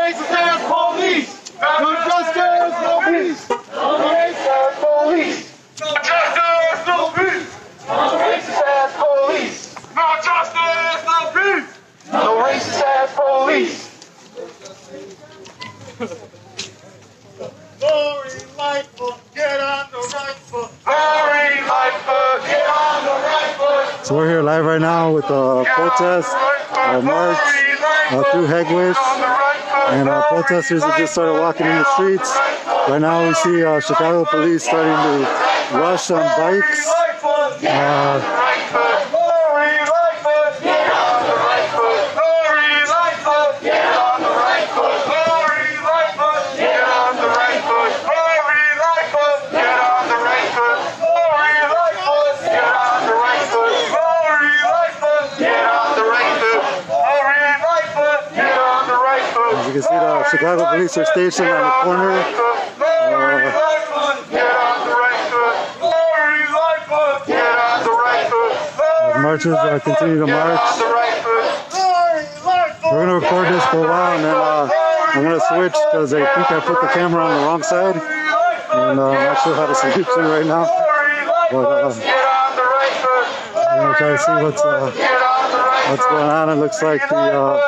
racist ass police! No justice, no peace! No racist ass police! No justice, no peace! No racist ass police! No justice, no peace! No racist ass police! Glory life foot, get on the right foot. Glory life foot, get on the right foot. So we're here live right now with a protest, a march through Hegewisch, and protesters have just started walking in the streets. Right now we see Chicago police starting to rush on bikes. You can see the Chicago police are stationed on the corner. The marchers continue to march. We're going to record this for a while and then I'm going to switch because I think I put the camera on the wrong side. And I'm not sure how to switch it right now. But I'm going to try to see what's going on. It looks like the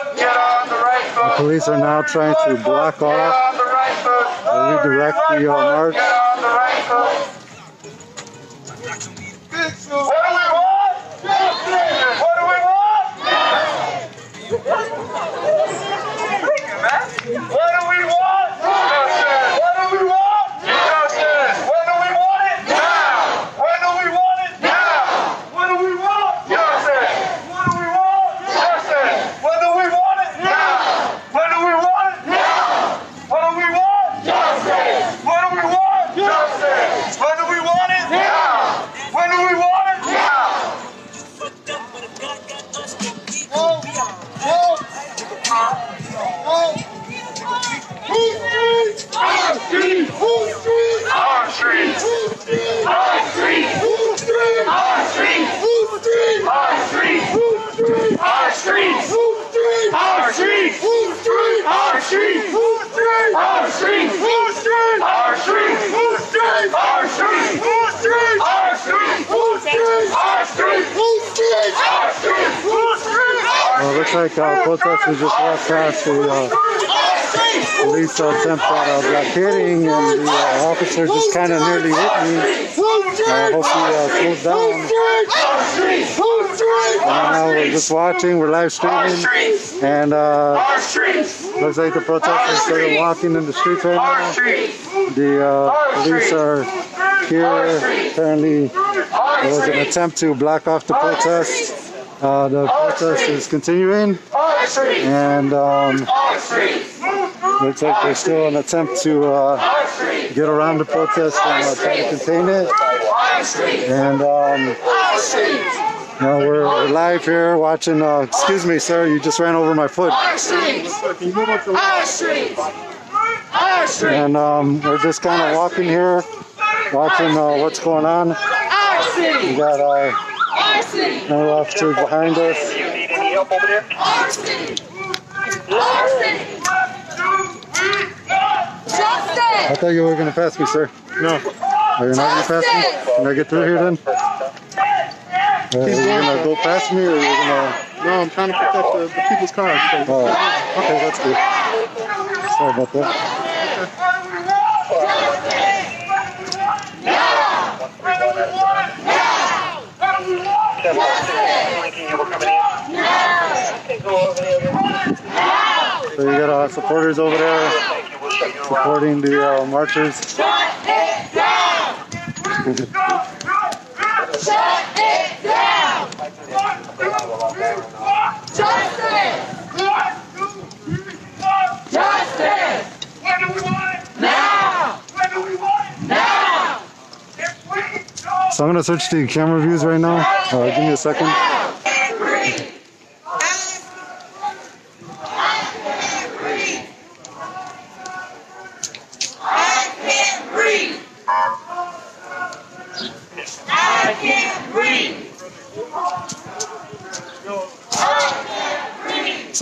police are now trying to block off or redirect the march. What do we want? Justice! What do we want? What do we want? Justice! What do we want? Justice! When do we want it? Now! When do we want it? Now! What do we want? Justice! What do we want? Justice! When do we want it? Now! When do we want it? Now! What do we want? Justice! What do we want? Justice! When do we want it? Now! When do we want it? Now! Our streets! Our streets! Our streets! Our streets! Our streets! Our streets! Our streets! Our streets! Our streets! Our streets! Our streets! Our streets! Our streets! Looks like protesters just walked past the police attempt at blockading, and the officer just kind of nearly hit me. Hopefully slows down. And now we're just watching, we're live streaming, and looks like the protesters started walking in the streets right now. The police are here. Apparently there was an attempt to block off the protest. The protest is continuing, and looks like there's still an attempt to get around the protest and try to contain it. And you know, we're live here watching. Excuse me, sir, you just ran over my foot. And we're just kind of walking here, watching what's going on. We got another officer behind us. I thought you were going to pass me, sir. No. Are you not going to pass me? Can I get through here then? Are you going to go past me, or are you going to... No, I'm trying to protect the people's cars. So. Oh, okay, that's good. Sorry about that. So you got supporters over there supporting the marchers. Shut it down! Shut it down! Justice! Justice! When do we want it? Now! When do we want it? Now! So I'm going to switch to camera views right now. Give me a second. So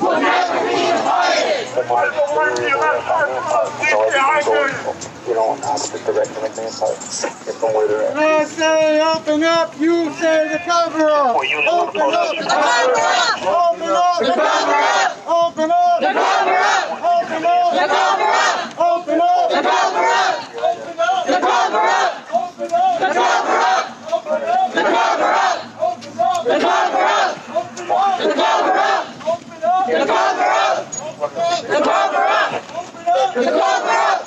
will never be divided. You know, opposite direction like the Empire. It's from where they're at. I say open up, you say the cover up. Open up the cover up. Open up the cover up. Open up the cover up. Open up the cover up. Open up the cover up. Open up the cover up. Open up the cover up. Open up the cover up. Open up the cover up. Open up the cover up. Open up the cover up. Open up the cover up. Open up the cover up.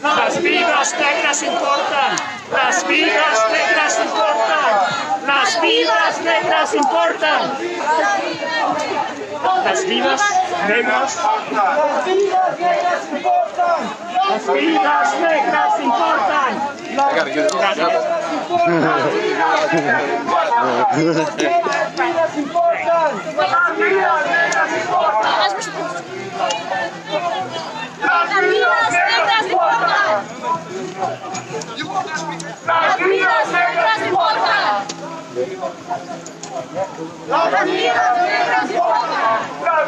Las vidas negras importan. Las vidas negras importan. Las vidas negras importan. Las vidas negras. Las vidas negras importan. Las vidas negras importan. Las vidas importan. Las vidas negras importan. Las vidas negras importan. Las vidas negras importan. Las vidas negras importan. Las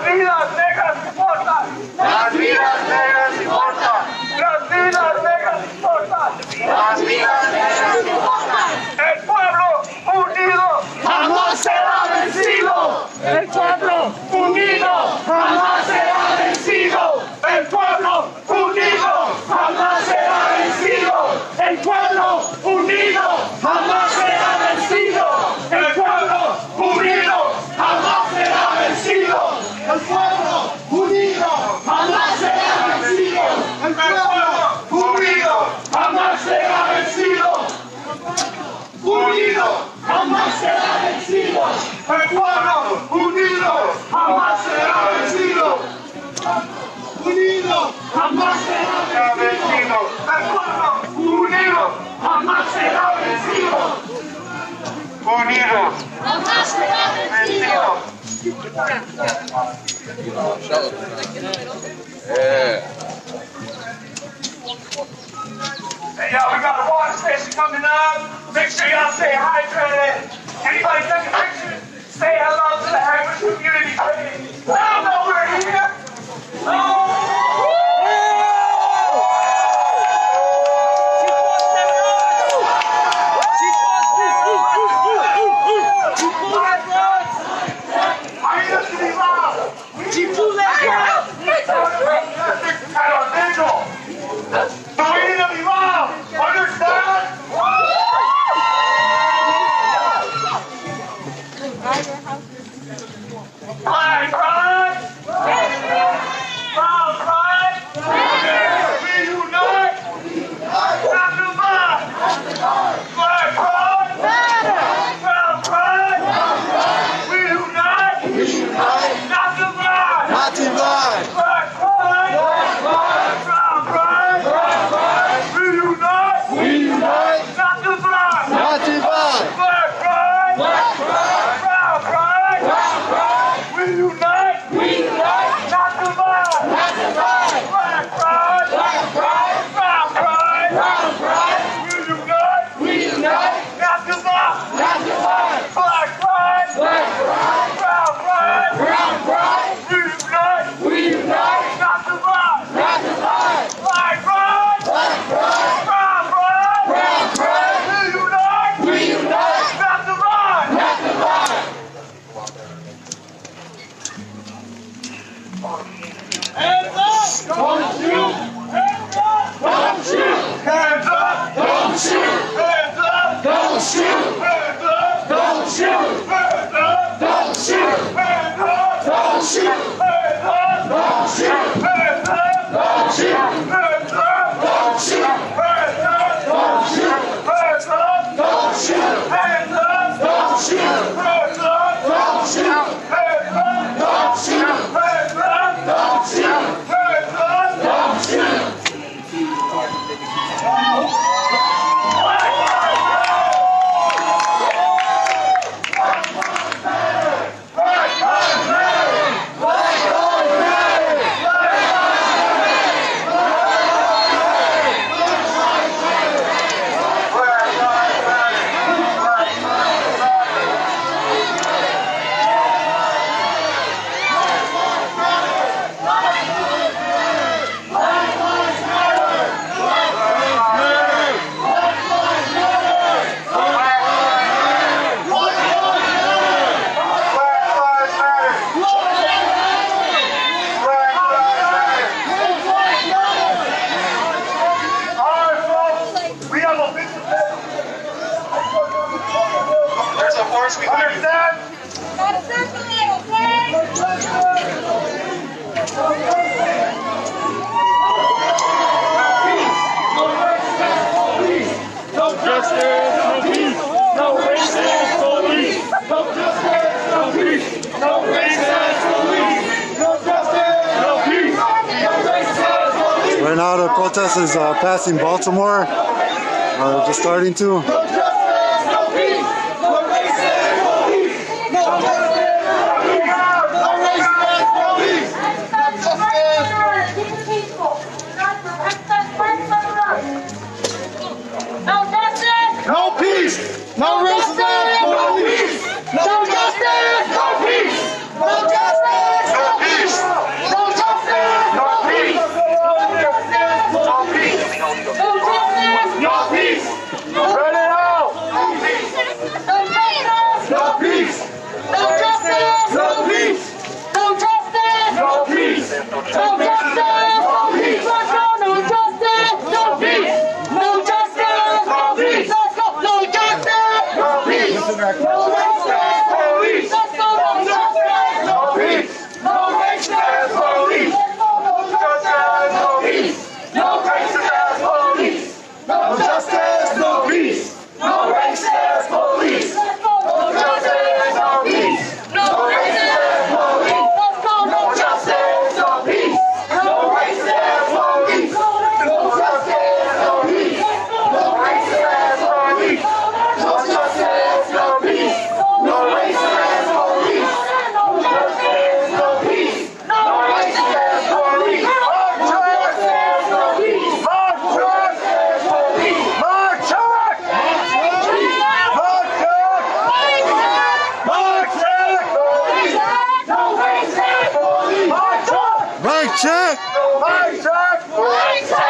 vidas negras importan. Las vidas negras importan. Las vidas negras importan. Las vidas negras importan. El pueblo unido Jamás será vencido. El pueblo unido jamás será vencido. El pueblo unido jamás será vencido. El pueblo unido jamás será vencido. El pueblo unido jamás será vencido. El pueblo unido jamás será vencido. El pueblo unido jamás será vencido. Unido jamás será vencido. El pueblo unido jamás será vencido. Unido jamás será vencido. El pueblo unido jamás será vencido. unido. Jamás será vencido. Hey, y'all, we got a water station coming up. Make sure y'all stay hydrated. Anybody taking pictures? Say hello to the Hegewisch community, please. Let them know we're here. Hands up! Don't shoot! Hands up! Don't shoot! Hands up! Don't shoot! Hands up! Don't shoot! Hands up! Don't shoot! Hands up! Don't shoot! Hands up! Don't shoot! Hands up! Don't shoot! Hands up! Don't shoot! Hands up! Don't shoot! Hands up! Don't shoot! Hands up! Don't shoot! Hands up! Don't shoot! Hands up! Don't shoot! Hands up! Don't shoot! Hands up! Don't shoot! Hands up! Don't shoot! There's a horse we understand. Gotta circulate, okay? No justice, no peace. No racist police. No justice, no peace. No racist police. No justice, no peace. No racist police. Right now the protest is passing Baltimore, just starting to. No justice, no peace. No racist police. No justice, no peace. No racist police. No justice! No peace. No racist police. No justice, no peace. No justice, no peace. No justice, no peace. No peace. No peace. Run it out. No peace. No peace. No justice. No peace. No justice. No peace. No justice. No peace. No justice. No peace. No justice. No peace. No justice. No peace. No racist police. No justice. No peace. No racist police. No justice. No peace. No racist police. No justice. No peace. No racist police. No justice. No peace. No racist police. No justice. No peace. No racist police. No justice. No peace. No racist police. No justice. No peace. No racist police. No justice. No peace. No racist police. March on! No peace. March on! Police. March on! March on! March on! Police. No racist police. March on! Right check! March on! March on!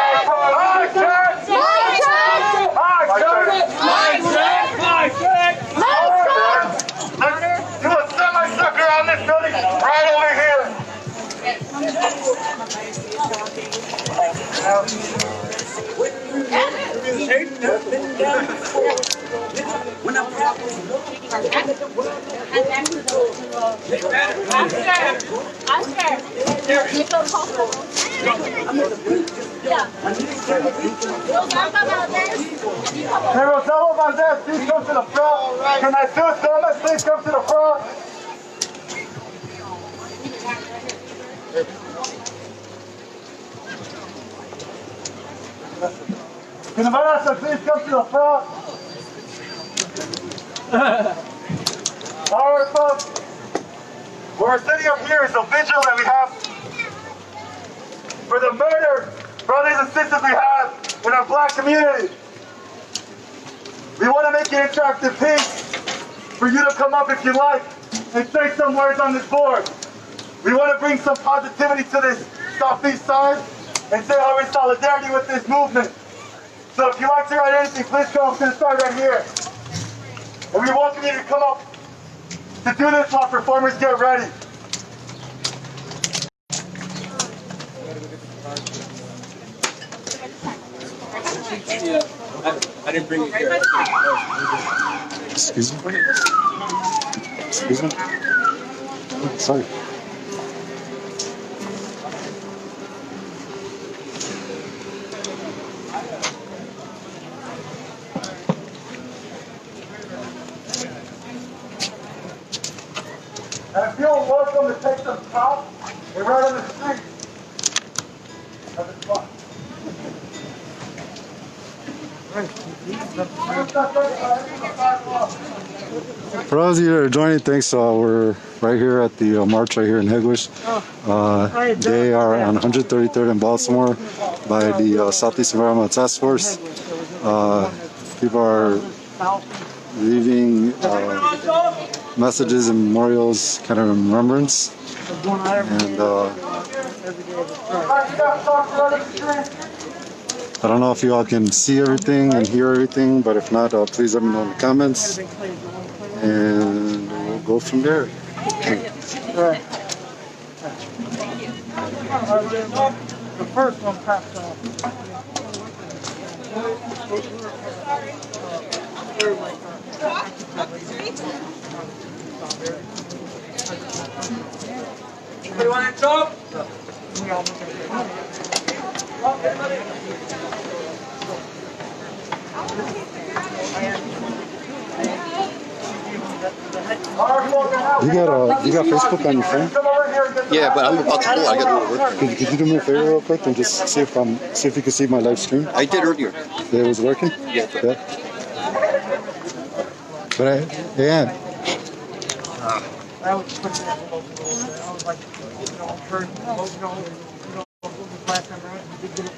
March on! March on! March on! You will set my sucker on this building right over here. Hey, Rosello Valdez, please come to the front. Can I do Thomas, please come to the front. Can the Vanessa please come to the front? All right, folks. We're sitting up here is a vigil that we have for the murder brothers and sisters we have in our black community. We want to make an interactive piece for you to come up if you like and say some words on this board. We want to bring some positivity to this southeast side and say how we're in solidarity with this movement. So if you like to write anything, please come up to the side right here. And we welcome you to come up to do this while performers get ready. I didn't bring it here. Excuse me? Excuse me? Oh, sorry. And if you're welcome to take some top, they're right on the street. Have it fun. For those of you that are joining, thanks. We're right here at the march right here in Hegewisch. They are on 133rd in Baltimore by the Southeast Environmental Task Force. People are leaving messages and memorials, kind of in remembrance. And I don't know if you all can see everything and hear everything, but if not, please let me know in the comments, and we'll go from there. The first one passed off. Anybody want to talk? You got Facebook on your phone? Yeah, but I'm about to go. I got to work. Could you do me a favor real quick and just see if you can see my live stream? I did earlier. It was working? Yeah. But yeah. I was putting that in the I was like, you know, first, you know, last time around, you did get it.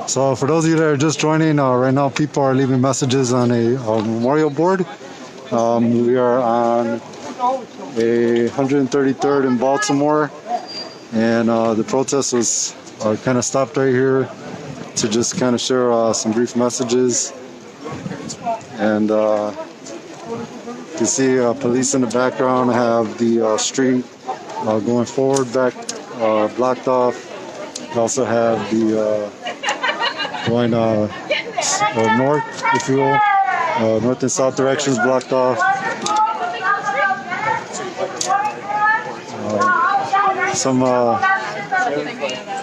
So for those of you that are just joining, right now people are leaving messages on a memorial board. We are on a 133rd in Baltimore, and the protest was kind of stopped right here to just kind of share some brief messages. And you can see police in the background have the street going forward, back blocked off. We also have the going north, if you will, north and south directions blocked off.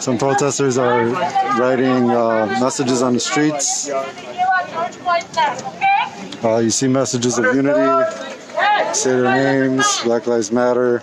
Some protesters are writing messages on the streets. You see messages of unity, say their names, Black Lives Matter.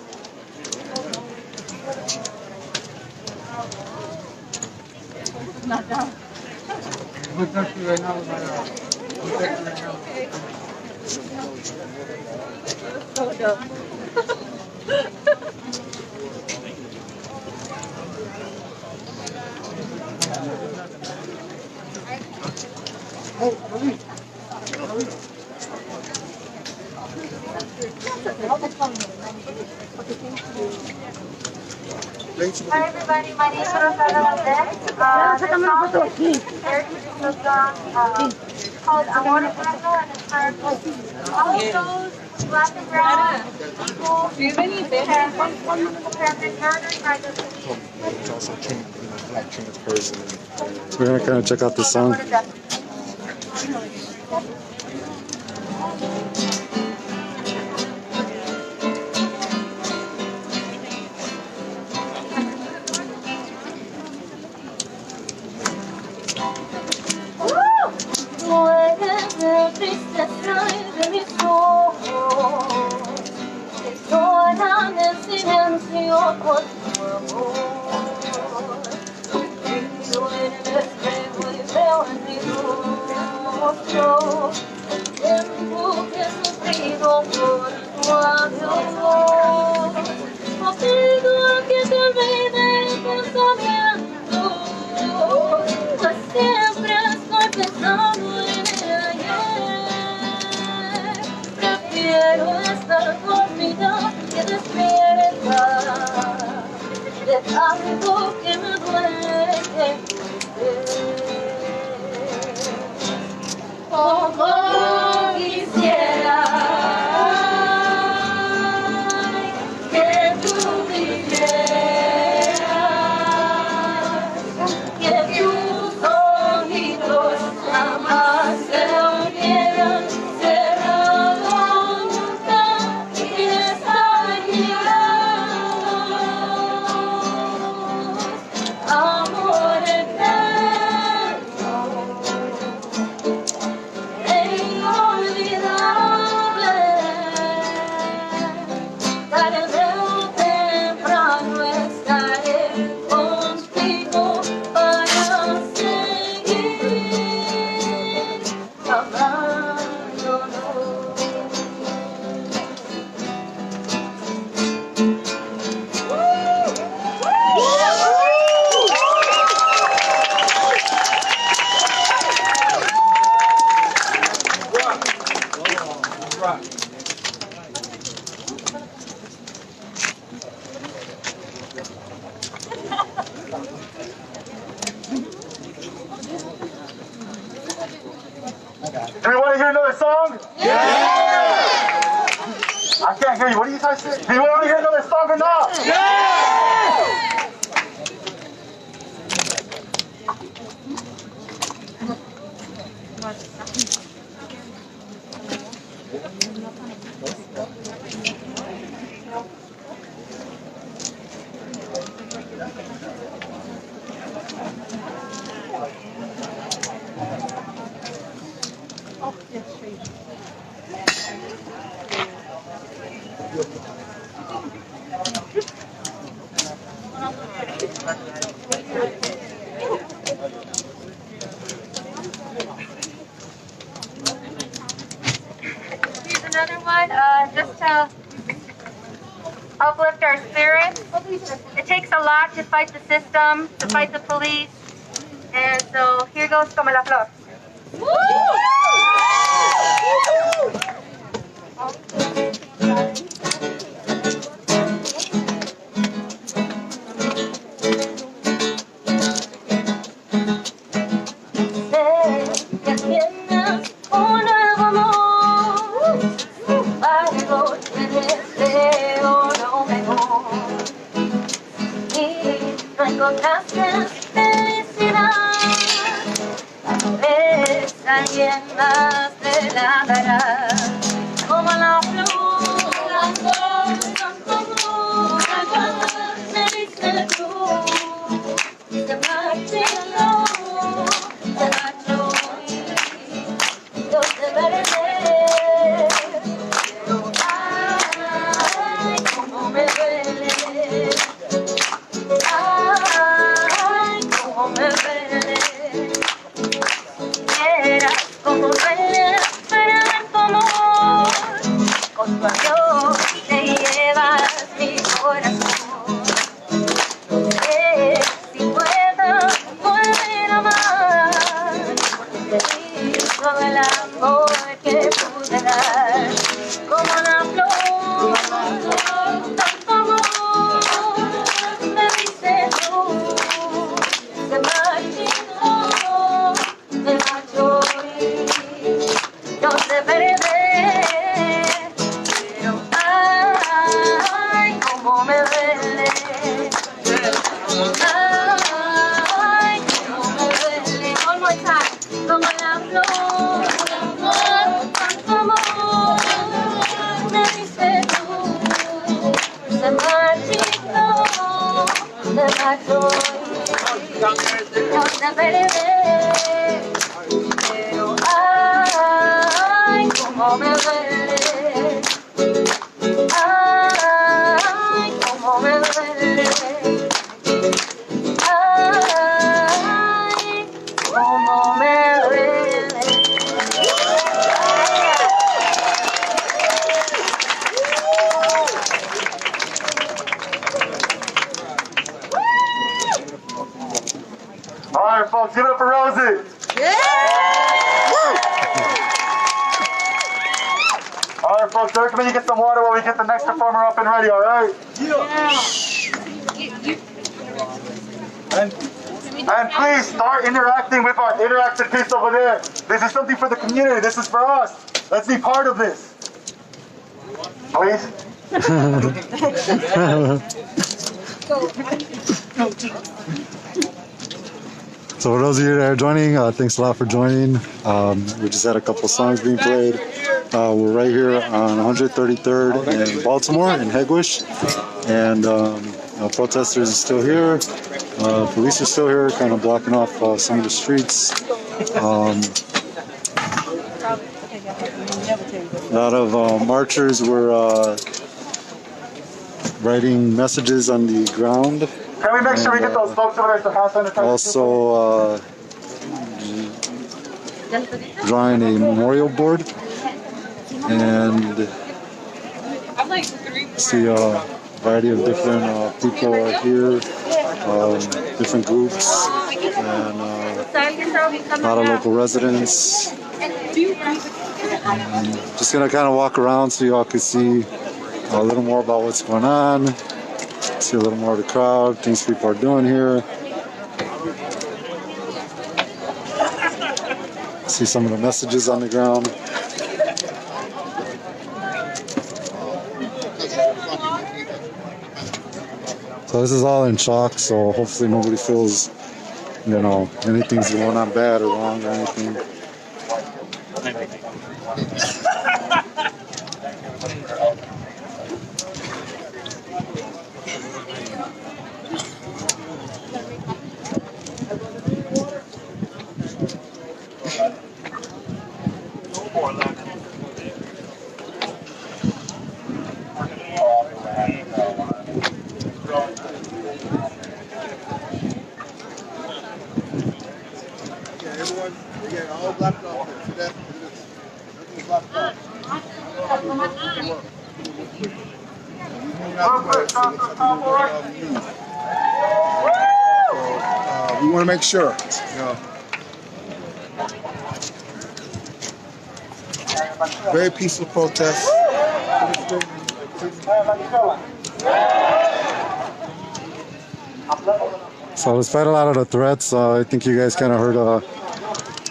Hi everybody, my name is Rosana Valdez. The song called Amor Eterno, and it's for all those black and brown people who have been murdered by the police. We're gonna kind of check out this song. want to hear another song? Yeah! I can't hear you. What do you guys say? Do you want to hear another song or not? Yeah! Here's another one, just to uplift our spirits. It takes a lot to fight the system, to fight the police. And so here goes Como la Flor. Encontraste felicidad, tal vez alguien más te la dará, como la flor, como me dice tú, se marchó, yo te veré, pero ay, como me duele. Como duele esperar tu amor, con tu adiós te llevas mi corazón. No sé si puedo volver a amar, porque te di todo el amor que pude dar. Como la flor, tanto amor me diste tú, se marchitó, se marchó. No te veré, pero ay, como me duele, ay, como me duele. One more time, como la flor, tanto amor me diste tú, se marchitó, se marchó. No te veré, pero ay, como me duele, ay, como me duele, ay, como me duele. All right, folks, give it up for Rosie. All right, folks, I recommend you get some water while we get the next performer up and ready, all right? And please start interacting with our interactive piece over there. This is something for the community. This is for us. Let's be part of this. Please. So for those of you that are joining, thanks a lot for joining. We just had a couple songs being played. We're right here on 133rd in Baltimore, in Hegewisch. And protesters are still here. Police are still here, kind of blocking off some of the streets. A lot of marchers were writing messages on the ground. Can we make sure we get those folks over there to have sanitizer? Also drawing a memorial board, and see a variety of different people are here, different groups, and a lot of local residents. Just gonna kind of walk around so y'all can see a little more about what's going on, see a little more of the crowd, things people are doing here. See some of the messages on the ground. So this is all in chalk, so hopefully nobody feels, you know, anything's going on bad or wrong or anything. We want to make sure, you know. Very peaceful protest. So despite a lot of the threats, I think you guys kind of heard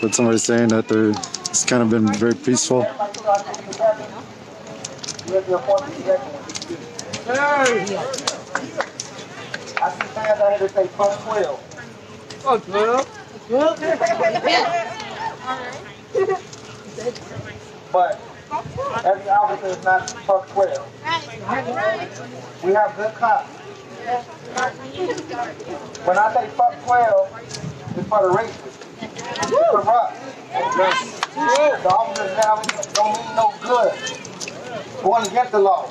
what somebody saying that it's kind of been very peaceful. I see fans out here that say fuck 12. Fuck 12. But every officer is not fuck 12. We have good cops. When I say fuck 12, it's for the racists. It's for us. The officers now don't mean no good. Going against the law.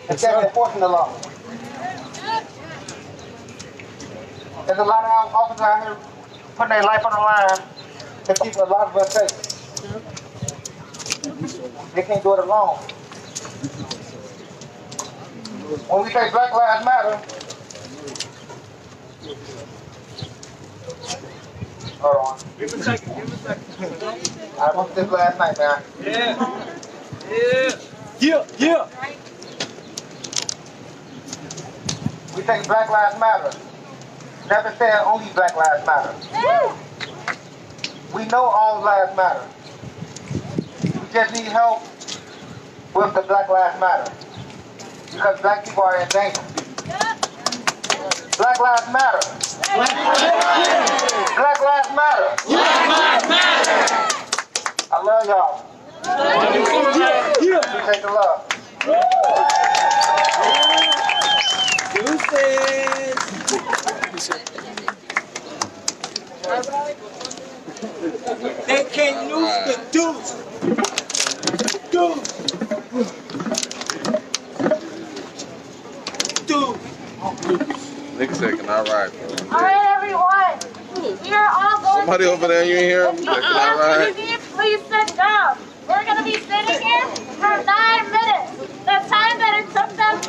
Instead of enforcing the law. There's a lot of officers out here putting their life on the line to keep a lot of us safe. They can't do it alone. When we say Black Lives Matter, hold on. Give me a second. I went this last night, man. Yeah. We say Black Lives Matter. Never said only Black Lives Matter. We know all lives matter. We just need help with the Black Lives Matter. Because black people are in danger. Black Lives Matter. Black Lives Matter. I love y'all. Appreciate the love. They can't lose the dudes. Nigga said, can I ride? Alright, everyone. We are all going Somebody over there, you ain't hear him? Can I ride? Please sit down. We're going to be sitting here for 9 minutes. The time that it took them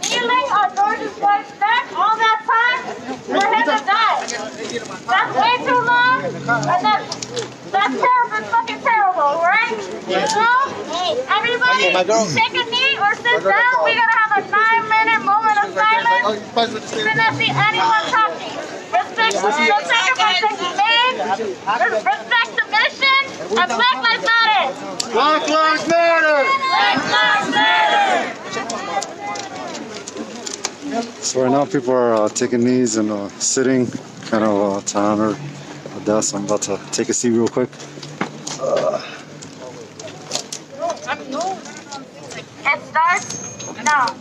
kneeling on George's wife's neck, all that time, for him to die. That's way too long, and that's terrible, fucking terrible, right? So, everybody, take a knee or sit down. We're going to have a 9-minute moment of silence. We're not see anyone talking. Respect the sacrifice made, respect the mission, and Black Lives Matter. Black Lives Matter! Black Lives Matter! So right now people are taking knees and sitting, kind of to honor the deaths. I'm about to take a seat real quick. It starts now.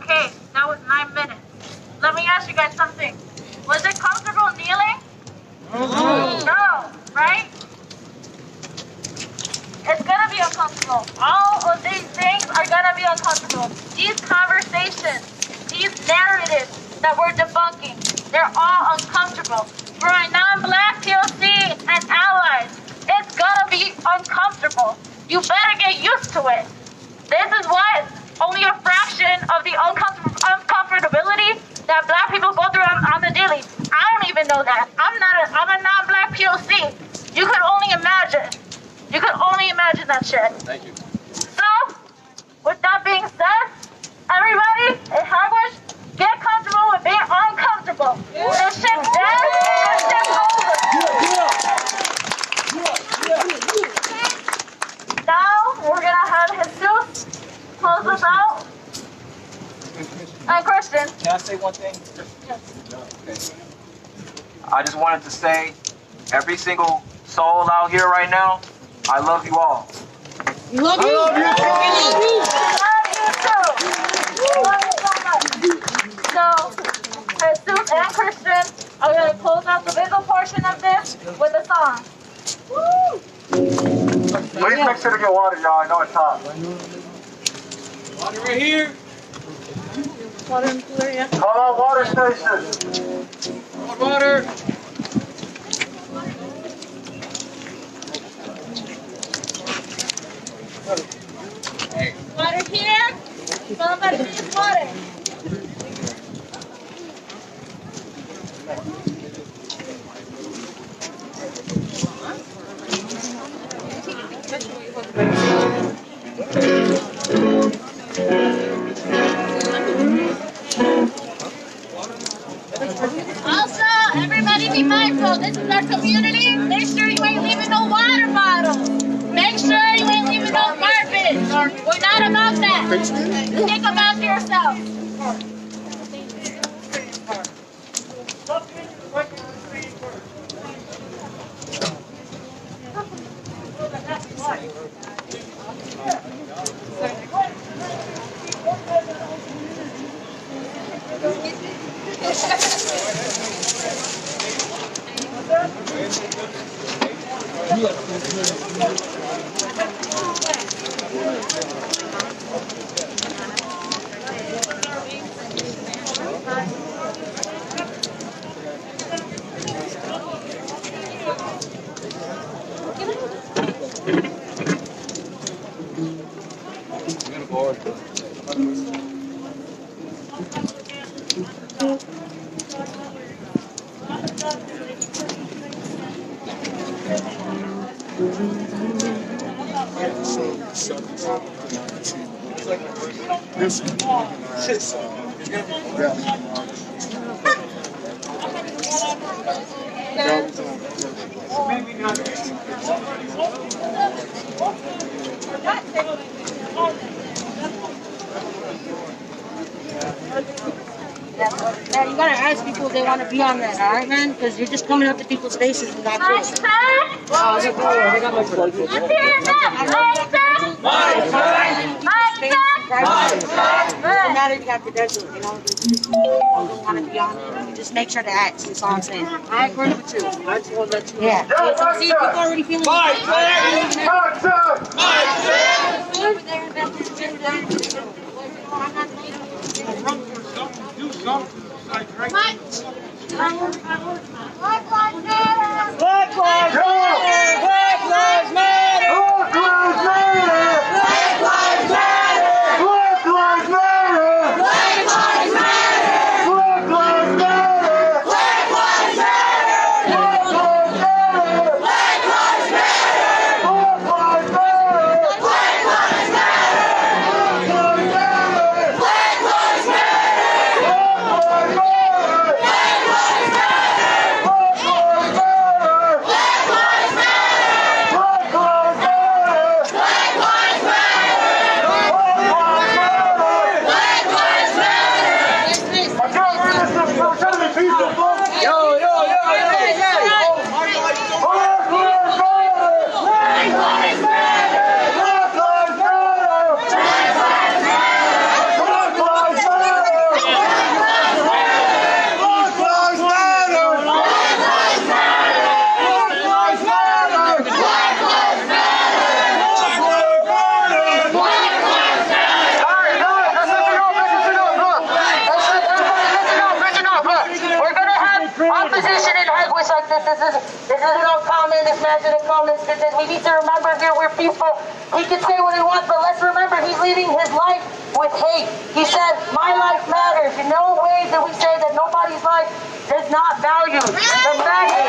Okay, that was 9 minutes. Let me ask you guys something. Was it comfortable kneeling? No, right? It's gonna be uncomfortable. All of these things are gonna be uncomfortable. These conversations, these narratives that we're debunking, they're all uncomfortable. For a non-black POC and allies, it's gonna be uncomfortable. You better get used to it. This is what only a fraction of the uncomfortability that black people go through on the daily. I don't even know that. I'm a non-black POC. You could only imagine. You could only imagine that shit. Thank you. So, with that being said, everybody in Hegewisch, get comfortable with being uncomfortable. This shit's dead. This shit's over. Now, we're gonna have Jesus close us out. And Christian. Can I say one thing? Yes. I just wanted to say, every single soul out here right now, I love you all. Love you. Love you too. Love you so much. So, Jesus and Christian are going to close out the visual portion of this with a song. Woo! Please make sure to get water, y'all. I know it's hot. Water right here. Water and cooler, yeah. Call out water station. Water. Water here. Somebody needs water. Also, everybody be mindful. This is our community. Make sure you ain't leaving no water bottles. Make sure you ain't leaving no garbage. We're not about that. Think about yourself. Yeah, you gotta ask people if they want to be on that, alright, man? Because you're just coming up to people's faces and not Mike, good. sir? I got my plug. Let's hear it up. Mike, sir? It doesn't matter if you have credentials, you know? Don't want to be on it. You just make sure to ask. That's all I'm saying. I agree with you. I just want to let you know. Yeah. See, people already feeling Black Lives Matter! Black Lives Matter! Black Lives Matter! Black Lives Matter! Black Lives Matter! Black Lives Matter! Black Lives Matter! Black Lives Matter! Black Lives Matter! Black Lives Matter! Black Lives Matter! Black Lives Matter! Black Lives Matter! Black Lives Matter! Black Lives Matter! Black Lives Matter! Black Lives Matter! Black Lives Matter! persecution in Hegewisch like this isn't uncommon. This man didn't come and we need to remember here we're people. He can say what he wants, but let's remember he's leading his life with hate. He said, my life matters. In no way do we say that nobody's life is not valued. The fact is,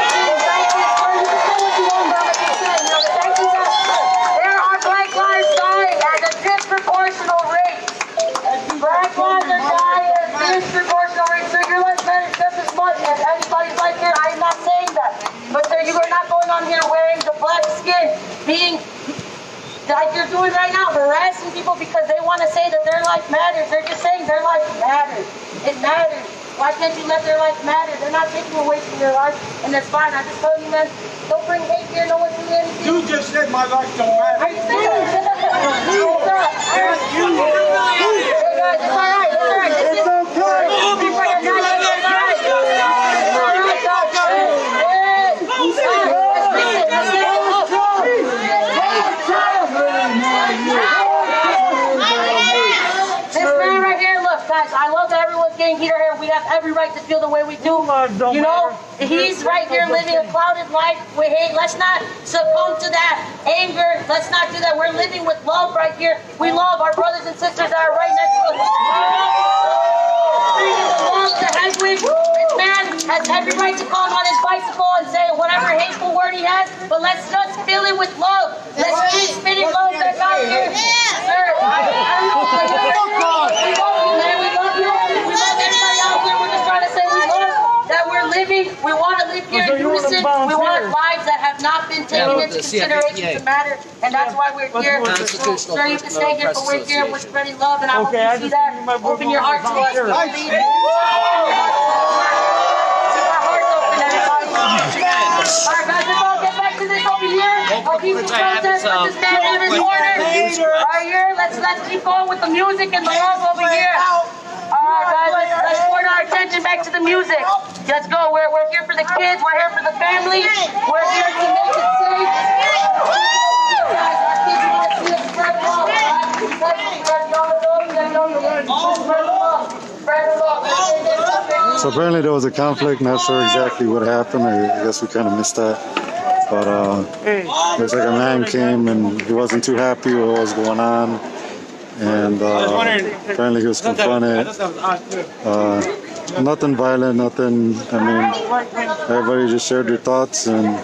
there are black lives dying at a disproportional rate. Black lives are dying at a disproportional rate. So your life matters just as much as anybody's life here. I'm not saying that. But sir, you are not going on here wearing the black skin, being like you're doing right now, harassing people because they want to say that their life matters. They're just saying their life matters. It matters. Why can't you let their life matter? They're not taking away from your life, and that's fine. I just told you, man, don't bring hate here. No one's doing anything. You just said my life don't matter. I said that. Hey guys, it's all right. It's all right. It's I love that everyone's getting heated here. We have every right to feel the way we do. You know, he's right here living a clouded life with hate. Let's not succumb to that anger. Let's not do that. We're living with love right here. We love our brothers and sisters that are right next to us. Bringing the love to Hegewisch. This man has every right to come on his bicycle and say whatever hateful word he has, but let's just fill it with love. Let's keep spitting love that got here. Sir, I don't know. We love you, man. We love you. We love everybody out there. We're just trying to say we love that we're living. We want to live here in unison. We want lives that have not been taken into consideration to matter, and that's why we're here. Sir, you can stay here, but we're here. We're spreading love, and I hope you see that. Open your heart to us. Keep our hearts open, everybody. All right, guys, let's all get back to this over here. Our people protest with this man in his order. Right here, let's keep going with the music and the love over here. Alright guys, let's point our attention back to the music. Let's go. We're here for the kids, we're here for the family, we're here to make it safe. Guys, our kids want to see us spread love. So apparently there was a conflict, not sure exactly what happened. I guess we kind of missed that. But looks like a man came and he wasn't too happy with what was going on. And apparently he was confronted. Nothing violent, nothing, I mean, everybody just shared their thoughts and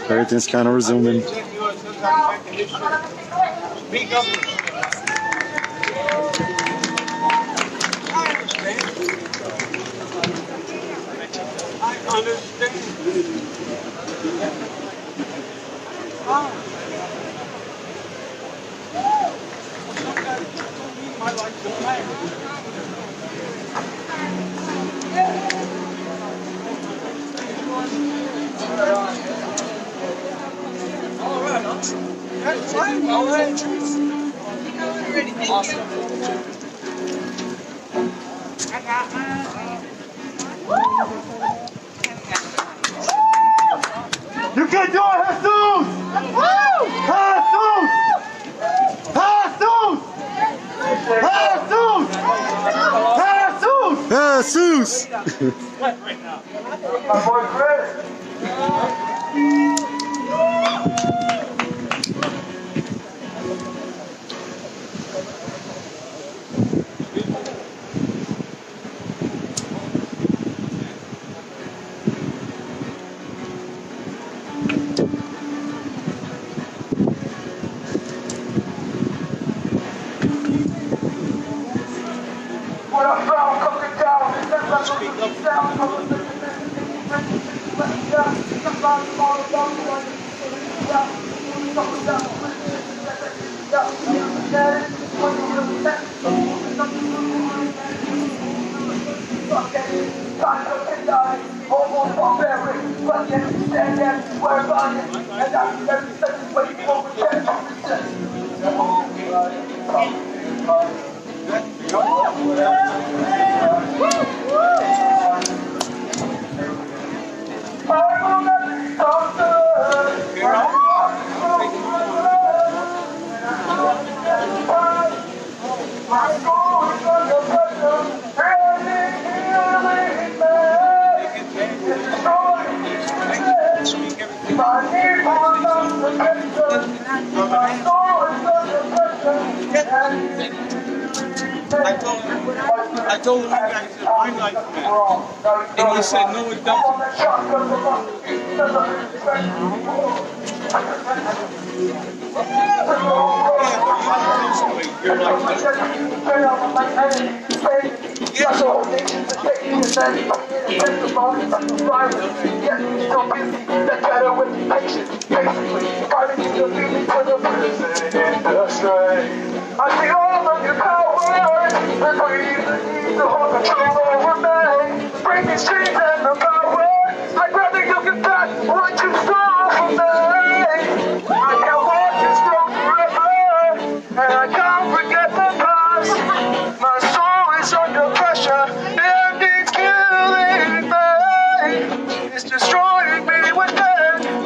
everything's kind of resuming. I understand. My life don't matter. All right, that's fine. All right. Awesome. I got mine. You can do it, Jesus! Woo! Jesus! Jesus! My boy Chris. When I frown, coming down, it's not like I'm looking down. Almost barbaric, but yet you stand there, swear by it, and I see every second way you overcast your resist. My I told him that he said, my life matters. And he said, no, it I see all of your powers, and breathe the whole control over me. Bring these chains and the power. I'd rather you get back what you stole from me. I can't walk this road forever, and I can't forget the past. My soul is under pressure, and it's killing me. It's destroying me within.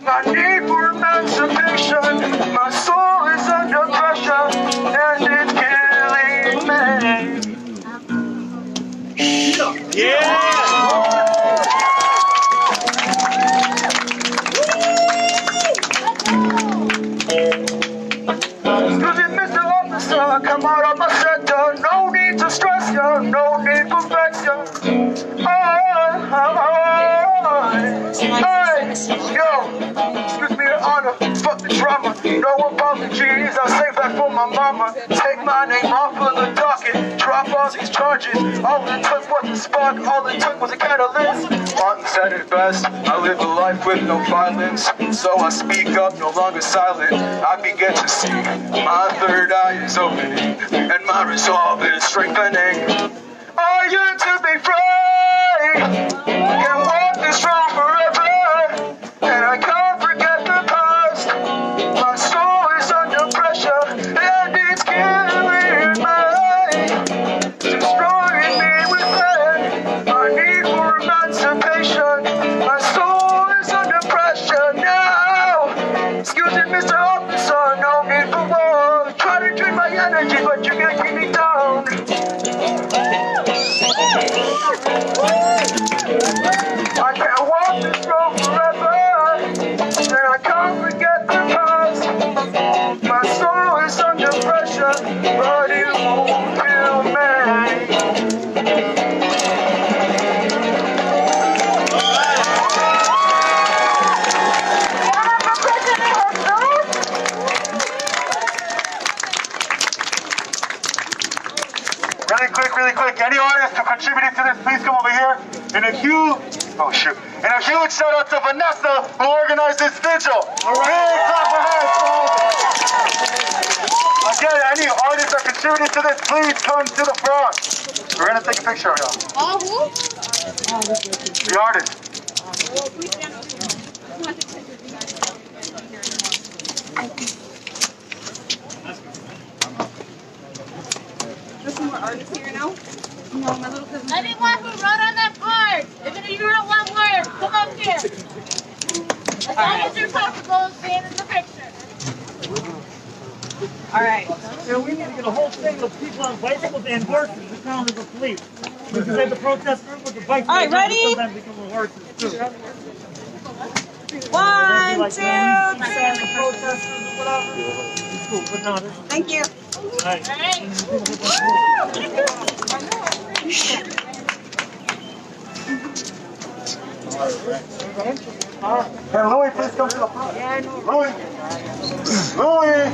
My need for emancipation. My soul is under pressure, and it's killing me. Excuse me, Mr. Officer, come out of my sector. No need to stress you, no need for vex you. Hey, yo, excuse me, Your Honor, fuck the drama. No apologies, I'll say back for my mama. Take my name off of the docket, drop all these charges. All it took was a spark, all it took was a catalyst. Martin said it best, I live a life with no violence. So I speak up, no longer silent. I begin to see, my third eye is opening, and my resolve is strengthening. I yearn to be free, can walk this road forever, and I can't forget the past. My soul is under pressure, and it's killing me, destroying me within. I need for emancipation. My soul is under pressure now. Excuse me, Mr. Officer, no need for war. Try to drain my energy, but you can't keep me down. I can't walk this road forever, and I can't forget the past. My soul is under pressure, but it won't kill me. Really quick, any artists who contributed to this, please come over here. And a huge shout out to Vanessa who organized this vigil. All right. Big clap for her, folks. Again, any artists that contributed to this, please come to the front. We're gonna take a picture of y'all. Who? The artists. There's some more artists here now. No, my little cousin. Anyone who wrote on that card, even if you wrote one word, come up here. As long as you're comfortable staying in the picture. All right. So we need to get a whole thing of people on bicycles and horses to count as a fleet. Because they have the protest group with the bicycles. All right, ready? Sometimes they come with horses too. 1, 2, Like 3. protesters or whatever. It's cool, but no, this Thank you. is nice. Hey, Louis, please come to the front. Louis.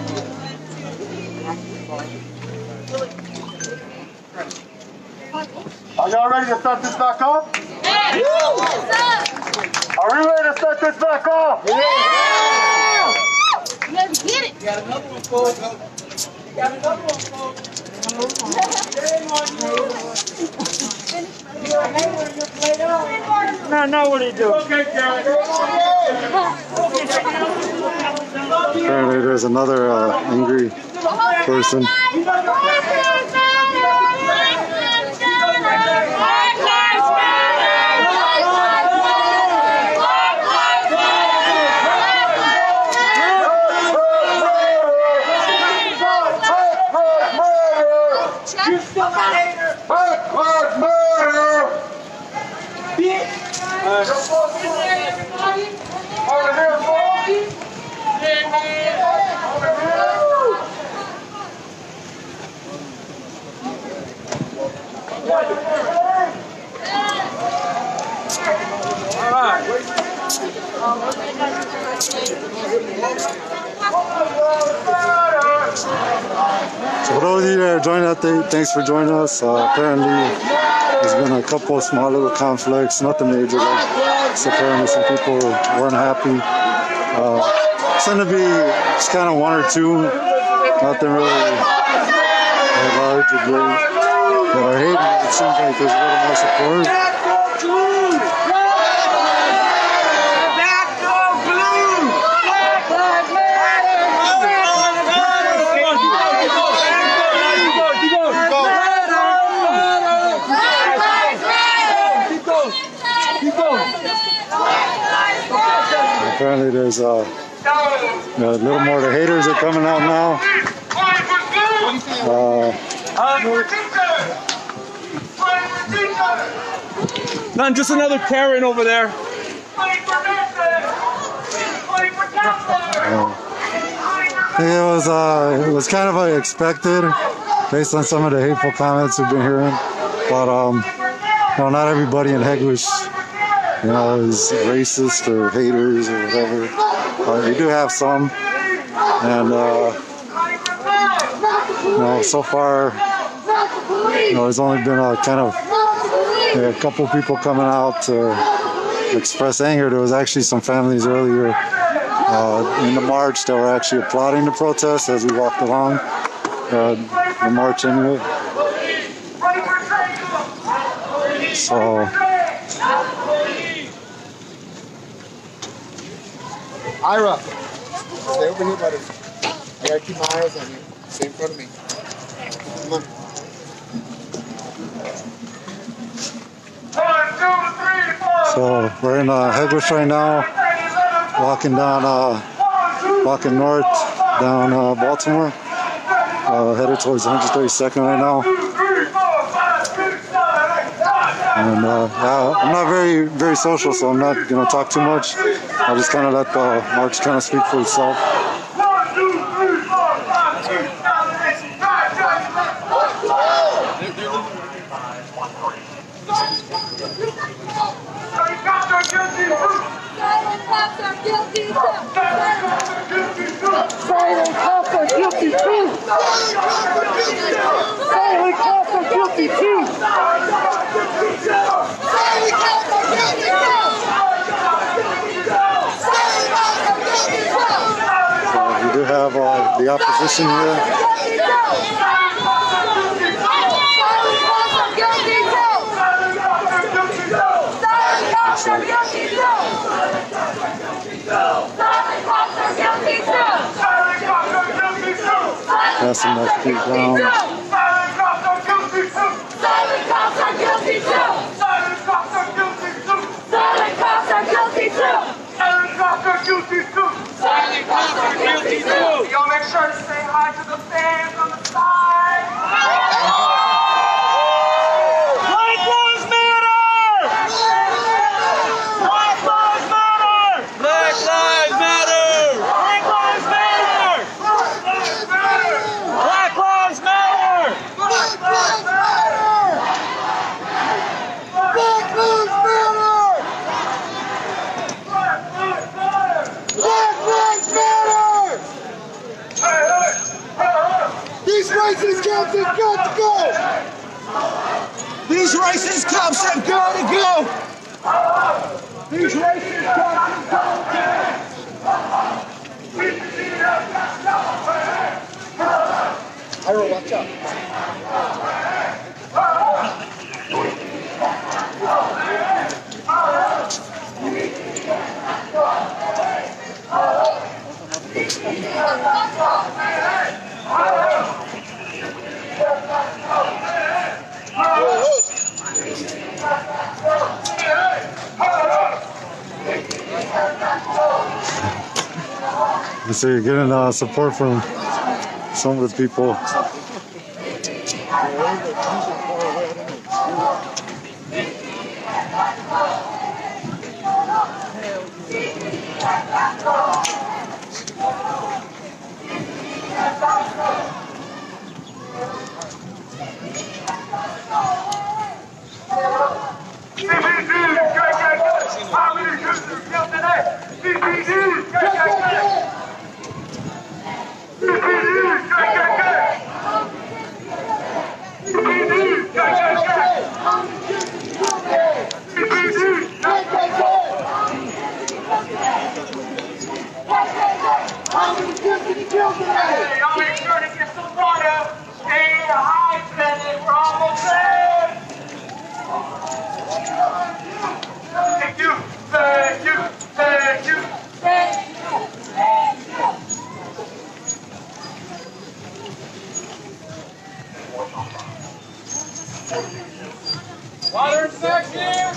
Are y'all ready to start this back off? Hey, what's up? Are we ready to start this back off? Yeah! Let's get it. got another one, folks. You got another one, folks. Now what do you do? Okay, Karen. Apparently there's another angry person. Black Lives Matter! So for those of you that are joining us, thanks for joining us. Apparently, there's been a couple of small little conflicts, nothing major. Just apparently some people weren't happy. Seemed to be just kind of one or two, nothing really large or great. That are hating it. It seems like there's a little more support. Apparently there's a little more. The haters are coming out now. None, just another Karen over there. It was kind of expected based on some of the hateful comments we've been hearing, but not everybody in Hegewisch is racist or haters or whatever. We do have some, and so far there's only been a couple people coming out to express anger. There was actually some families earlier in the march that were actually applauding the protest as we walked along the march anyway. So Ira, stay over here, buddy. I gotta keep my eyes on you. Stay in front of me. Come on. 1, 2, 3, 4. So we're in Hegewisch right now, walking north down Baltimore, headed towards 132nd right now. And I'm not very social, so I'm not gonna talk too much. I'll just kind of let the march kind of speak for itself. 1, 2, 3, 4, 5, 6, 7, 8, 9, We do have the opposition here. Passing that feet down. Y'all make sure to say hi to the fans on the side. Black Lives Matter! Black Lives Matter! Black Lives Matter! Black Lives Matter! Black Lives Matter! Black Lives Matter! Black Lives Matter! Black Lives Matter! Black Lives Matter! These racist cops have got to go! These racist cops have got to go! These racist cops have got to go! Ira, watch out. So you're getting support from some of the people. Y'all make sure to get some water. Stay hydrated. We're almost there. Thank you. Thank you. Thank you. Thank you. Water and snacks here.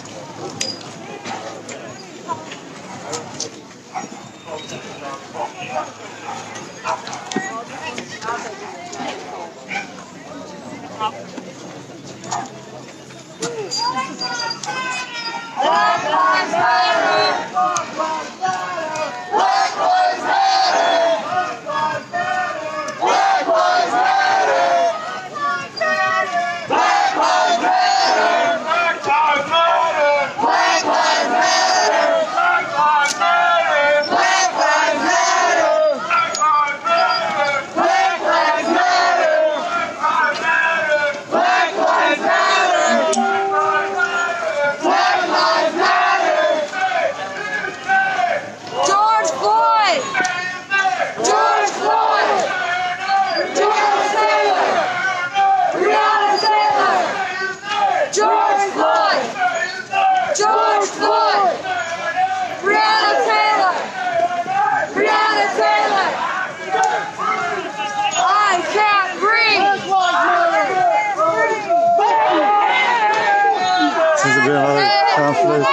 Conflict.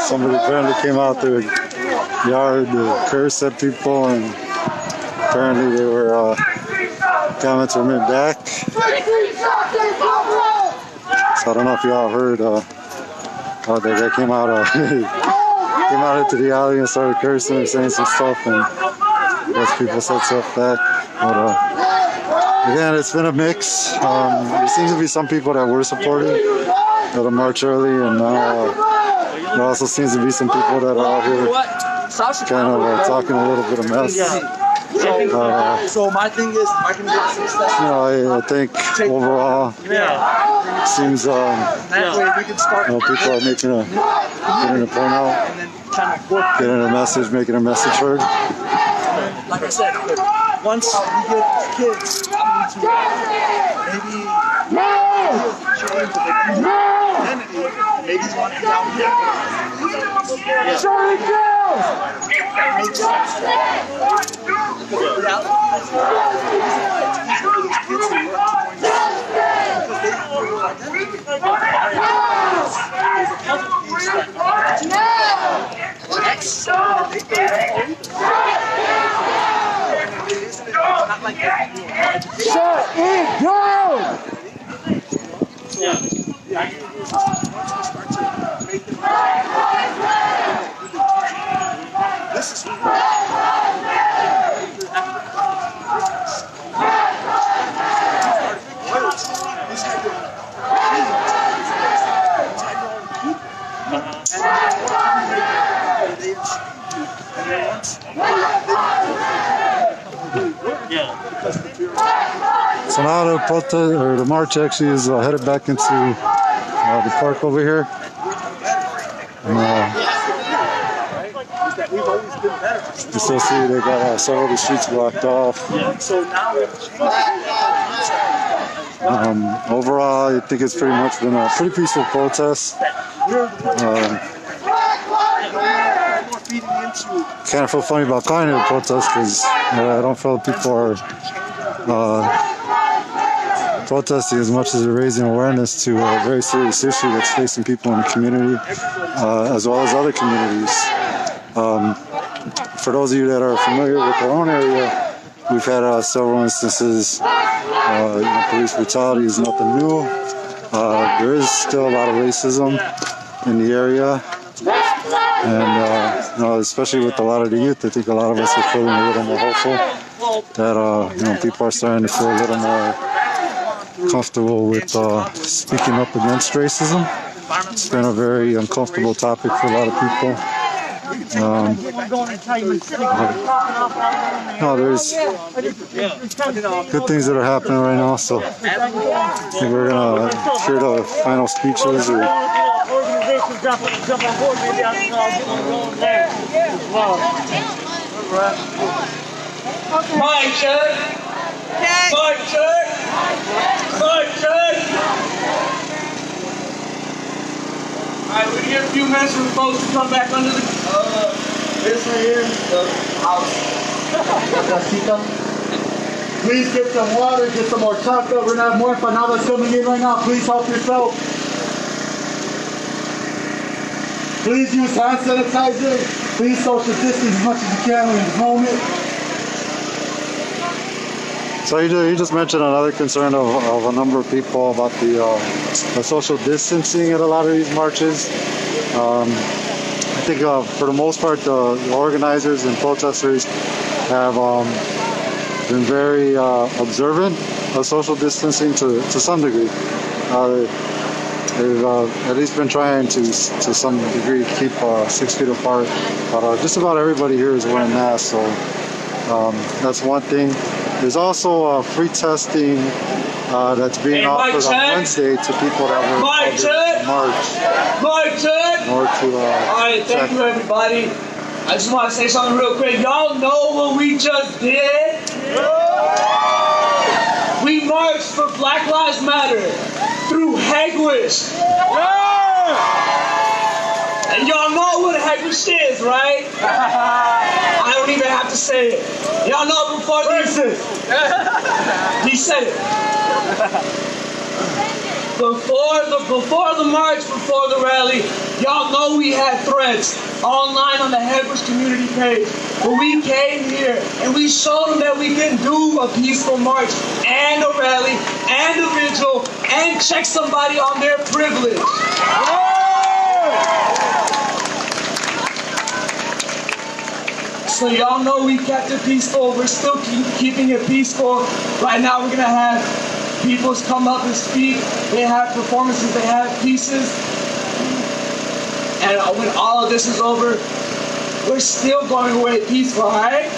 Somebody apparently came out their yard to curse at people, and apparently they were comments were made back. So I don't know if y'all heard that guy came out came out into the alley and started cursing and saying some stuff, and those people said stuff back. But again, it's been a mix. There seems to be some people that were supportive of the march early, and now there also seems to be some people that are out here kind of talking a little bit of mess. So my thing is, I can get some stuff. You know, I think overall, it seems That way we can start. you know, people are getting a point out, And then kind of work. getting a message, making a message heard. Like I said, once we get kids, I'm going to maybe maybe want to get out here. Charlie Girls! Makes sense. Because the reality is, kids who work because they feel identity. There's a puzzle piece that not like that. Shut it down! This is So now the protest, or the march actually is headed back into the park over here. And, you still see they got several of the streets blocked off. Overall, I think it's pretty much been a pretty peaceful protest. Kind of feel funny about calling it a protest because I don't feel people are protesting as much as they're raising awareness to a very serious issue that's facing people in the community, as well as other communities. For those of you that are familiar with our own area, we've had several instances. Police brutality is nothing new. There is still a lot of racism in the area, and especially with a lot of the youth, I think a lot of us are feeling a little more hopeful that people are starting to feel a little more comfortable with speaking up against racism. It's been a very uncomfortable topic for a lot of people. No, there's good things that are happening right now, so I think we're gonna hear the final speeches. Or organizations jump on board, maybe I'll get one going there as well. Mic check. Mic check. Mic check. Alright, we need a few minutes for folks to come back under the this right here, the house. Please get some water, get some more chocolate. We're not more empanadas coming in right now. Please help yourself. Please use hand sanitizer. Please social distance as much as you can in this moment. so you just mentioned another concern of a number of people about the social distancing at a lot of these marches. I think for the most part, the organizers and protesters have been very observant of social distancing to some degree. They've at least been trying to some degree keep 6 feet apart. But just about everybody here is wearing masks, so that's one thing. There's also free testing that's being offered on Wednesday to people that were involved in the march. In order to Alright, thank you everybody. I just want to say something real quick. Y'all know what we just did? We marched for Black Lives Matter through Hegewisch. And y'all know what Hegewisch is, right? I don't even have to say it. Y'all know before this. He said it. Before the march, before the rally, y'all know we had threats online on the Hegewisch community page. But we came here and we showed them that we can do a peaceful march and a rally and a vigil and check somebody on their privilege. So y'all know we kept it peaceful. We're still keeping it peaceful. Right now we're gonna have people come up and speak. They have performances, they have pieces. And when all of this is over, we're still going away peaceful, alright?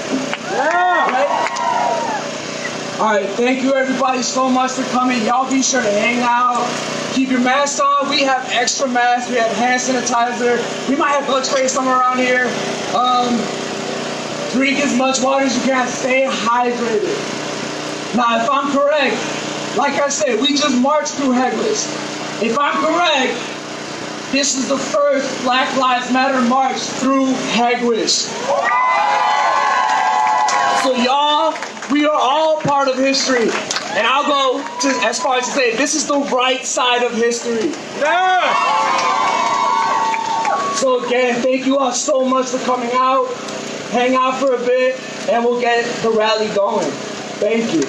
Yeah! Right? Alright, thank you everybody so much for coming. Y'all be sure to hang out. Keep your masks on. We have extra masks. We have hand sanitizer. We might have bug spray somewhere around here. Drink as much water as you can. Stay hydrated. Now, if I'm correct, like I said, we just marched through Hegewisch. If I'm correct, this is the first Black Lives Matter march through Hegewisch. So y'all, we are all part of history. And I'll go as far as to say, this is the right side of history. Yeah! So again, thank you all so much for coming out. Hang out for a bit, and we'll get the rally going. Thank you.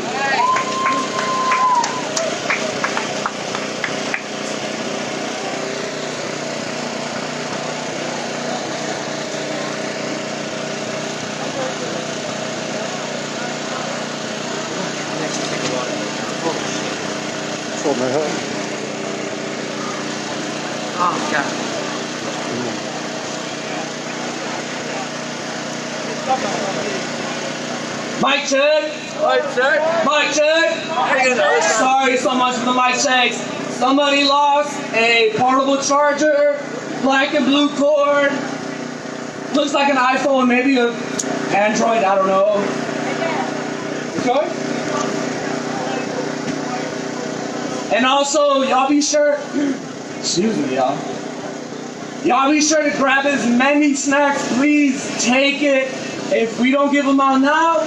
Oh, God. Mic check. Mic check. Mic check. Sorry so much for the mic checks. Somebody lost a portable charger, black and blue cord. Looks like an iPhone, maybe an Android, I don't know. Okay? And also, y'all be sure, excuse me, y'all. Y'all be sure to grab as many snacks, please take it. If we don't give them out now,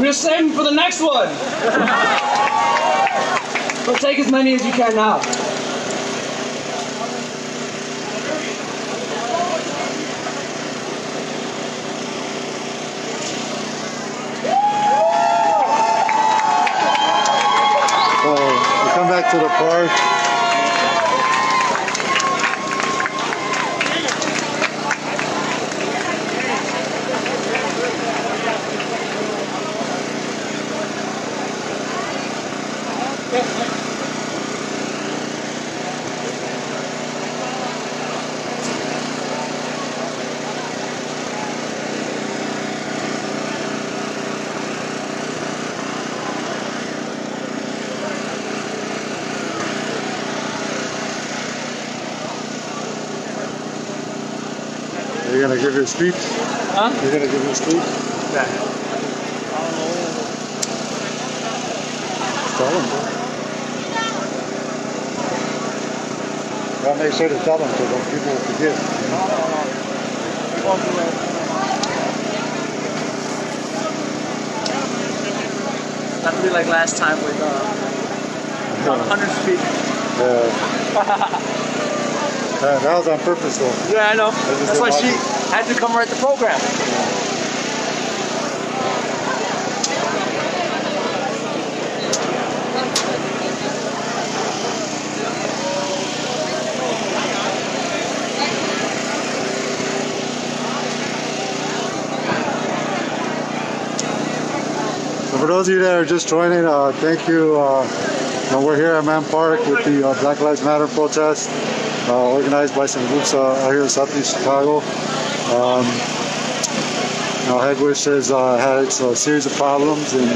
we'll save them for the next one. But take as many as you can now. So we come back to the park. gonna give your speech? Huh? You're gonna give your speech? Yeah. Tell them, bro. Gotta make sure to tell them so that people will forget. Not to be like last time with 100 feet. That was on purpose though. Yeah, I know. That's why she had to come write the program. So for those of you that are just joining, thank you. We're here at Man Park with the Black Lives Matter protest, organized by some groups out here in Southeast Chicago. Hegewisch has had a series of problems, and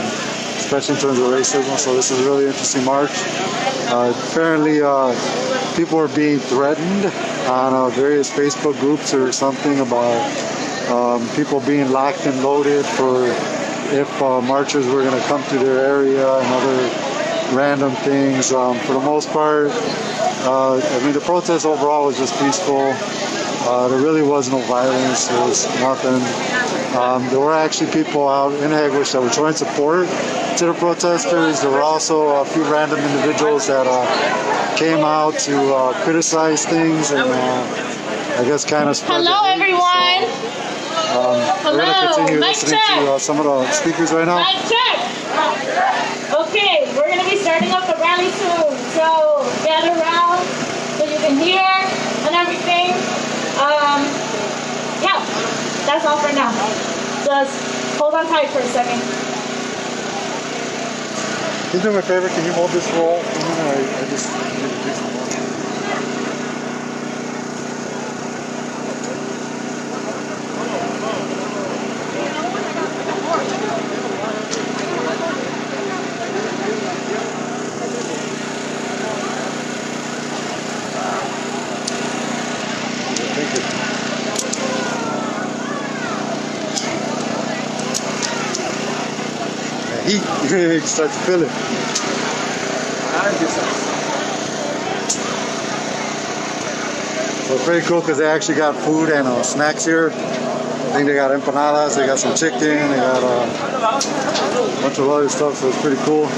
especially in terms of racism. So this is a really interesting march. Apparently, people are being threatened on various Facebook groups or something about people being locked and loaded for if marchers were going to come through their area and other random things. For the most part, I mean, the protest overall was just peaceful. There really was no violence. There was nothing. There were actually people out in Hegewisch that were showing support to the protesters. There were also a few random individuals that came out to criticize things and I guess kind of spread. Hello, everyone. We're going to continue listening to some of the speakers right now. Mic check. Okay, we're going to be starting up the rally soon. So gather around so you can hear and everything. Yeah, that's all for now. Just hold on tight for a second. Can you do me a favor? Can you hold this roll? I just need to do some more. You start to feel it. So it's pretty cool because they actually got food and snacks here. I think they got empanadas, they got some chicken, they got a bunch of other stuff, so it's pretty cool.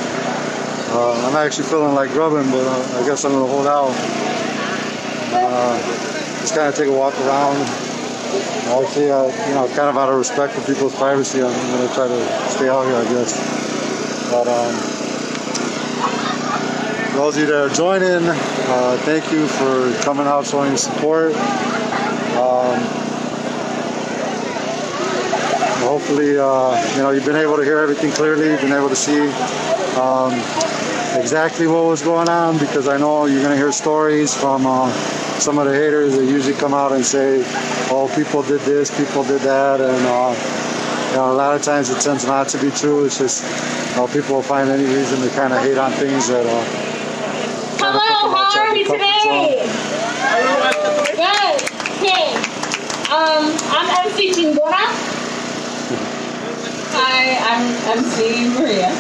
I'm actually feeling like grubbing, but I guess I'm going to hold out. Just kind of take a walk around. Actually, kind of out of respect for people's privacy, I'm going to try to stay out here, I guess. But those of you that are joining, thank you for coming out, showing your support. Hopefully, you've been able to hear everything clearly. You've been able to see exactly what was going on, because I know you're going to hear stories from some of the haters that usually come out and say, oh, people did this, people did that, and a lot of times it tends not to be true. It's just people will find any reason to kind of hate on things that Hello, how are we today? Good. Okay. I'm MC Chingona. Hi, I'm MC Maria.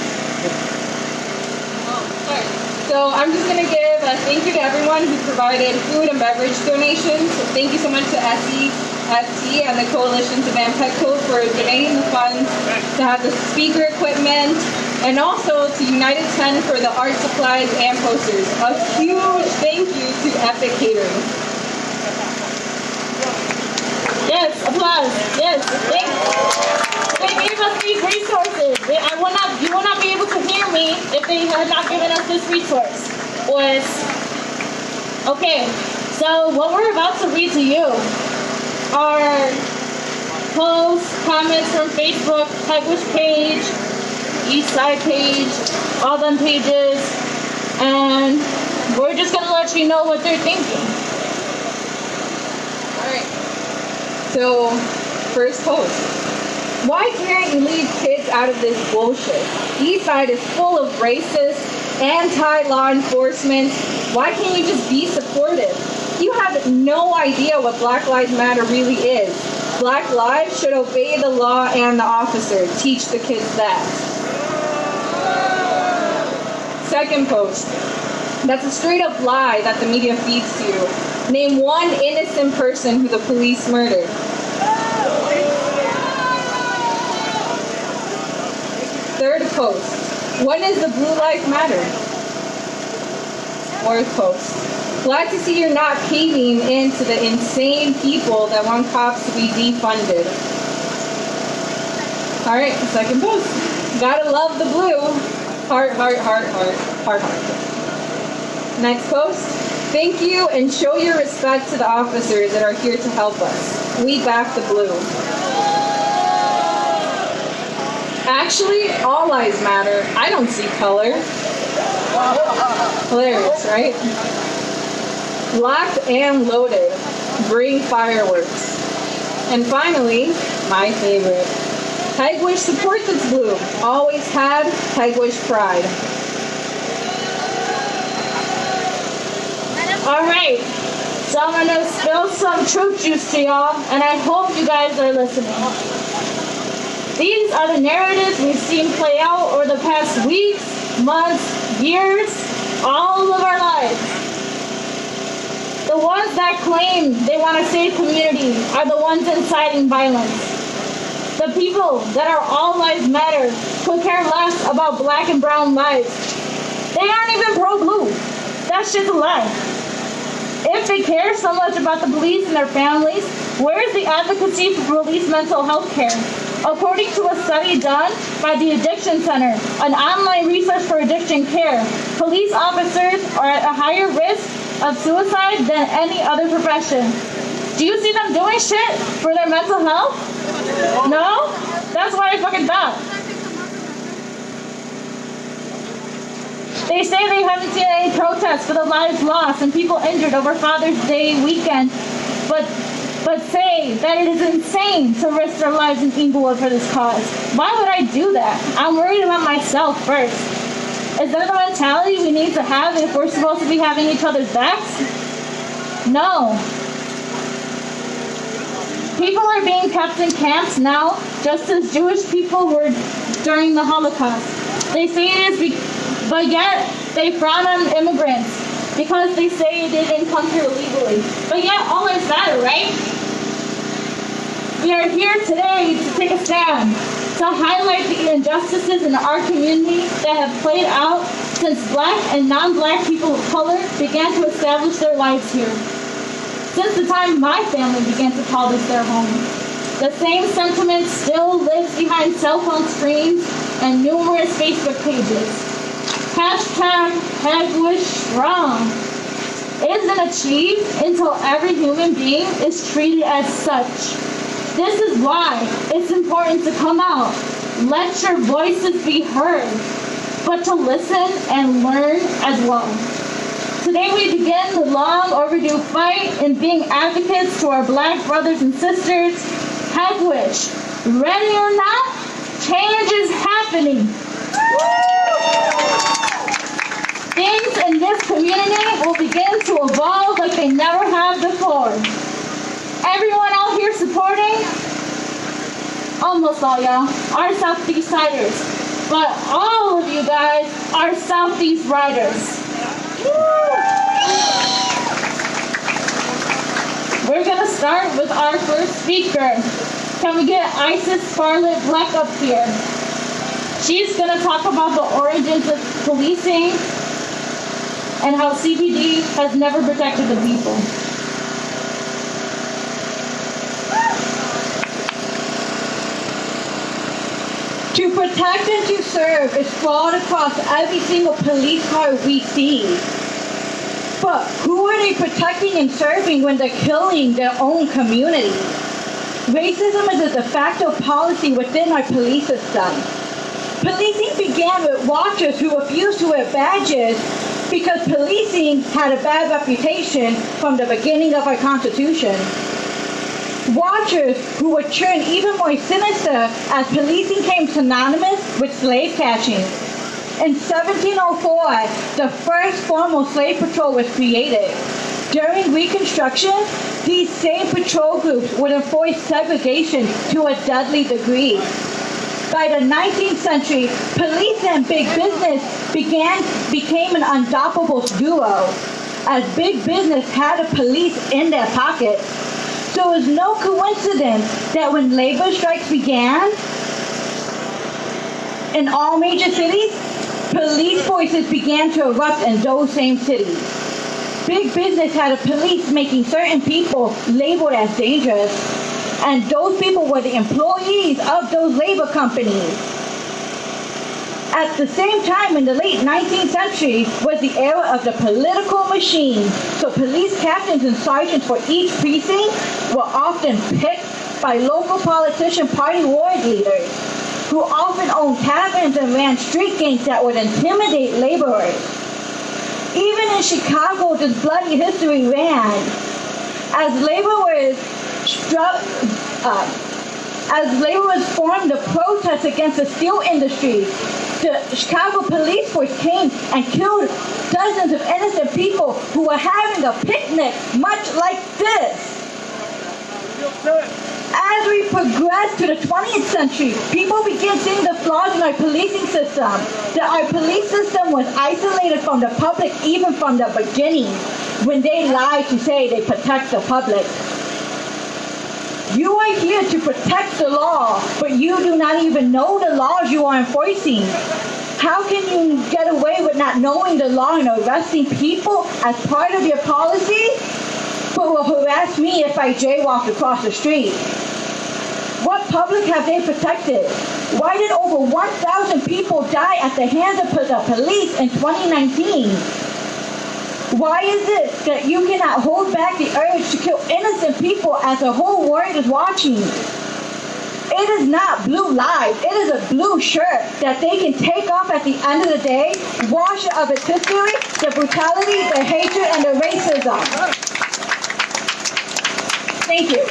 So I'm just going to give a thank you to everyone who provided food and beverage donations. Thank you so much to SEFT and the Coalition to Ban Petco for donating the funds to have the speaker equipment, and also to United 10 for the art supplies and posters. A huge thank you to Epic Catering. Yes, applause. Yes, thanks. They gave us these resources. You will not be able to hear me if they had not given us this resource. Okay, so what we're about to read to you are posts, comments from Facebook, Hegewisch page, Eastside page, all them pages, and we're just gonna let you know what they're thinking. Alright, so first post. Why can't you leave kids out of this bullshit? Eastside is full of racist, anti-law enforcement. Why can't you just be supportive? You have no idea what Black Lives Matter really is. Black lives should obey the law and the officer. Teach the kids that. Second post. That's a straight up lie that the media feeds to you. Name one innocent person who the police murdered. Third post. When is the Blue Lives Matter? Fourth post. Glad to see you're not caving into the insane people that want cops to be defunded. Alright, second post. Gotta love the blue. Heart, heart, heart, heart, heart, heart. Next post. Thank you and show your respect to the officers that are here to help us. We back the blue. Actually, all lives matter. I don't see color. Hilarious, right? Locked and loaded. Bring fireworks. And finally, my favorite. Hegewisch supports its blue. Always had Hegewisch pride. Alright, so I'm gonna spill some truth juice to y'all, and I hope you guys are listening. These are the narratives we've seen play out over the past weeks, months, years, all of our lives. The ones that claim they want to save community are the ones inciting violence. The people that are all lives matter could care less about black and brown lives. They aren't even pro-blue. That shit's a lie. If they care so much about the police and their families, where's the advocacy for police mental health care? According to a study done by the Addiction Center, an online resource for addiction care, police officers are at a higher risk of suicide than any other profession. Do you see them doing shit for their mental health? No? That's what I fucking thought. They say they haven't seen any protests for the lives lost and people injured over Father's Day weekend, but say that it is insane to risk their lives in Inglewood for this cause. Why would I do that? I'm worried about myself first. Is that the mentality we need to have if we're supposed to be having each other's backs? No. People are being kept in camps now, just as Jewish people were during the Holocaust. They say it is, but yet they frown on immigrants because they say they didn't come here illegally. But yet all lives matter, right? We are here today to take a stand, to highlight the injustices in our community that have played out since black and non-black people of color began to establish their lives here. Since the time my family began to call this their home. The same sentiment still lives behind cell phone screens and numerous Facebook pages. Hashtag Hegewisch strong isn't achieved until every human being is treated as such. This is why it's important to come out, let your voices be heard, but to listen and learn as well. Today we begin the long overdue fight in being advocates to our black brothers and sisters. Hegewisch, ready or not, change is happening. Things in this community will begin to evolve like they never have before. Everyone out here supporting, almost all y'all, are Southeast Siders. But all of you guys are Southeast Riders. We're gonna start with our first speaker. Can we get Isis Scarlett Black up here? She's gonna talk about the origins of policing and how CPD has never protected the people. To protect and to serve is flawed across every single police car we see. But who are they protecting and serving when they're killing their own community? Racism is a de facto policy within our police system. Policing began with watchers who refused to wear badges because policing had a bad reputation from the beginning of our Constitution. Watchers who would turn even more sinister as policing became synonymous with slave catching. In 1704, the first formal slave patrol was created. During Reconstruction, these same patrol groups would enforce segregation to a deadly degree. By the 19th century, police and big business became an unstoppable duo, as big business had the police in their pocket. So it was no coincidence that when labor strikes began in all major cities, police forces began to erupt in those same cities. Big business had the police making certain people labeled as dangerous, and those people were the employees of those labor companies. At the same time, in the late 19th century, was the era of the political machine. So police captains and sergeants for each precinct were often picked by local politician party ward leaders, who often owned taverns and ran street gangs that would intimidate laborers. Even in Chicago, this bloody history ran. As laborers formed a protest against the steel industry, the Chicago police force came and killed dozens of innocent people who were having a picnic, much like this. As we progress to the 20th century, people began seeing the flaws in our policing system. That our police system was isolated from the public even from the beginning, when they lied to say they protect the public. You are here to protect the law, but you do not even know the laws you are enforcing. How can you get away with not knowing the law and arresting people as part of your policy, but will harass me if I jaywalk across the street? What public have they protected? Why did over 1,000 people die at the hands of the police in 2019? Why is it that you cannot hold back the urge to kill innocent people as the whole world is watching? It is not blue lies. It is a blue shirt that they can take off at the end of the day, wash it of its history, the brutality, the hatred, and the racism. Thank you.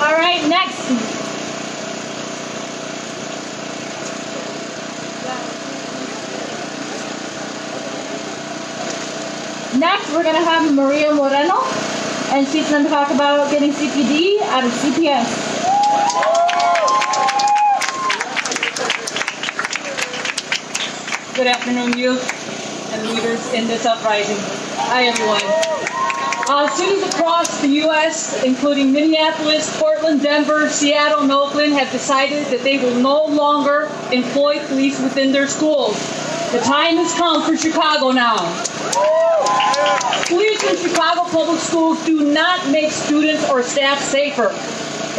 All right, next. Next, we're going to have Maria Moreno, and she's going to talk about getting CPD out of CPS. Good afternoon, youth and leaders in this uprising. Hi, everyone. Cities across the U.S., including Minneapolis, Portland, Denver, Seattle, and Oakland, have decided that they will no longer employ police within their schools. The time has come for Chicago now. Police in Chicago public schools do not make students or staff safer.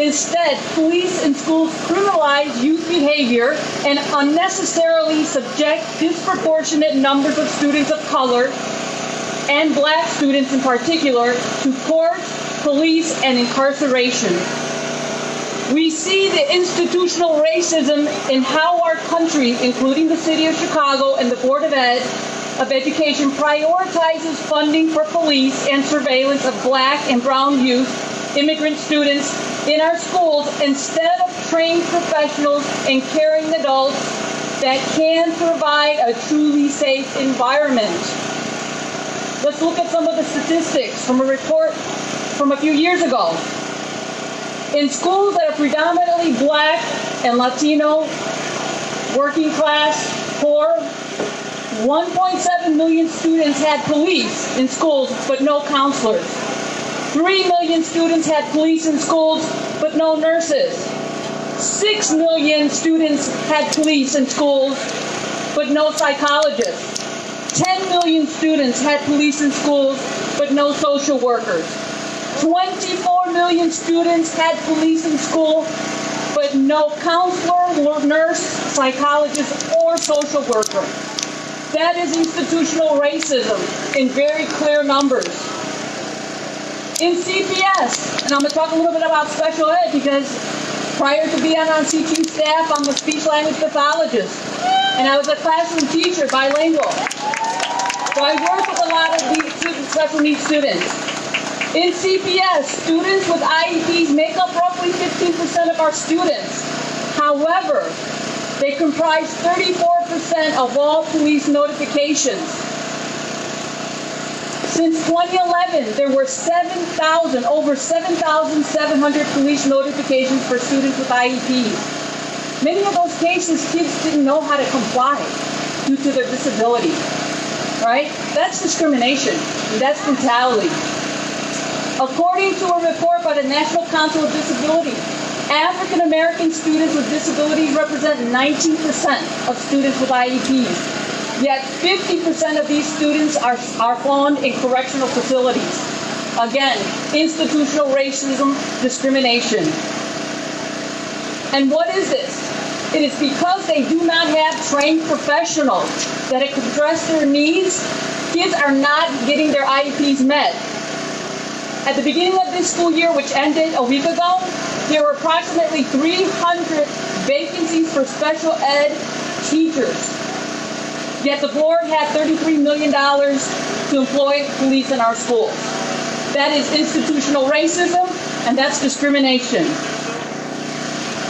Instead, police in schools criminalize youth behavior and unnecessarily subject disproportionate numbers of students of color and black students in particular to court, police, and incarceration. We see the institutional racism in how our country, including the city of Chicago and the Board of Education, prioritizes funding for police and surveillance of black and brown youth, immigrant students in our schools instead of trained professionals and caring adults that can provide a truly safe environment. Let's look at some of the statistics from a report from a few years ago. In schools that are predominantly black and Latino, working class, poor, 1.7 million students had police in schools but no counselors. 3 million students had police in schools but no nurses. 6 million students had police in schools but no psychologists. 10 million students had police in schools, but no social workers. 24 million students had police in school, but no counselor, nurse, psychologist, or social worker. That is institutional racism in very clear numbers. In CPS, and I'm going to talk a little bit about special ed because prior to being on CT staff, I'm a speech-language pathologist, and I was a classroom teacher, bilingual. So I work with a lot of these special needs students. In CPS, students with IEPs make up roughly 15% of our students. However, they comprise 34% of all police notifications. Since 2011, there were over 7,700 police notifications for students with IEPs. Many of those cases, kids didn't know how to comply due to their disability, right? That's discrimination, and that's brutality. According to a report by the National Council of Disability, African American students with disabilities represent 19% of students with IEPs. Yet 50% of these students are found in correctional facilities. Again, institutional racism, discrimination. And what is this? It is because they do not have trained professionals that can address their needs. Kids are not getting their IEPs met. At the beginning of this school year, which ended a week ago, there were approximately 300 vacancies for special ed teachers. Yet the board had $33 million to employ police in our schools. That is institutional racism, and that's discrimination.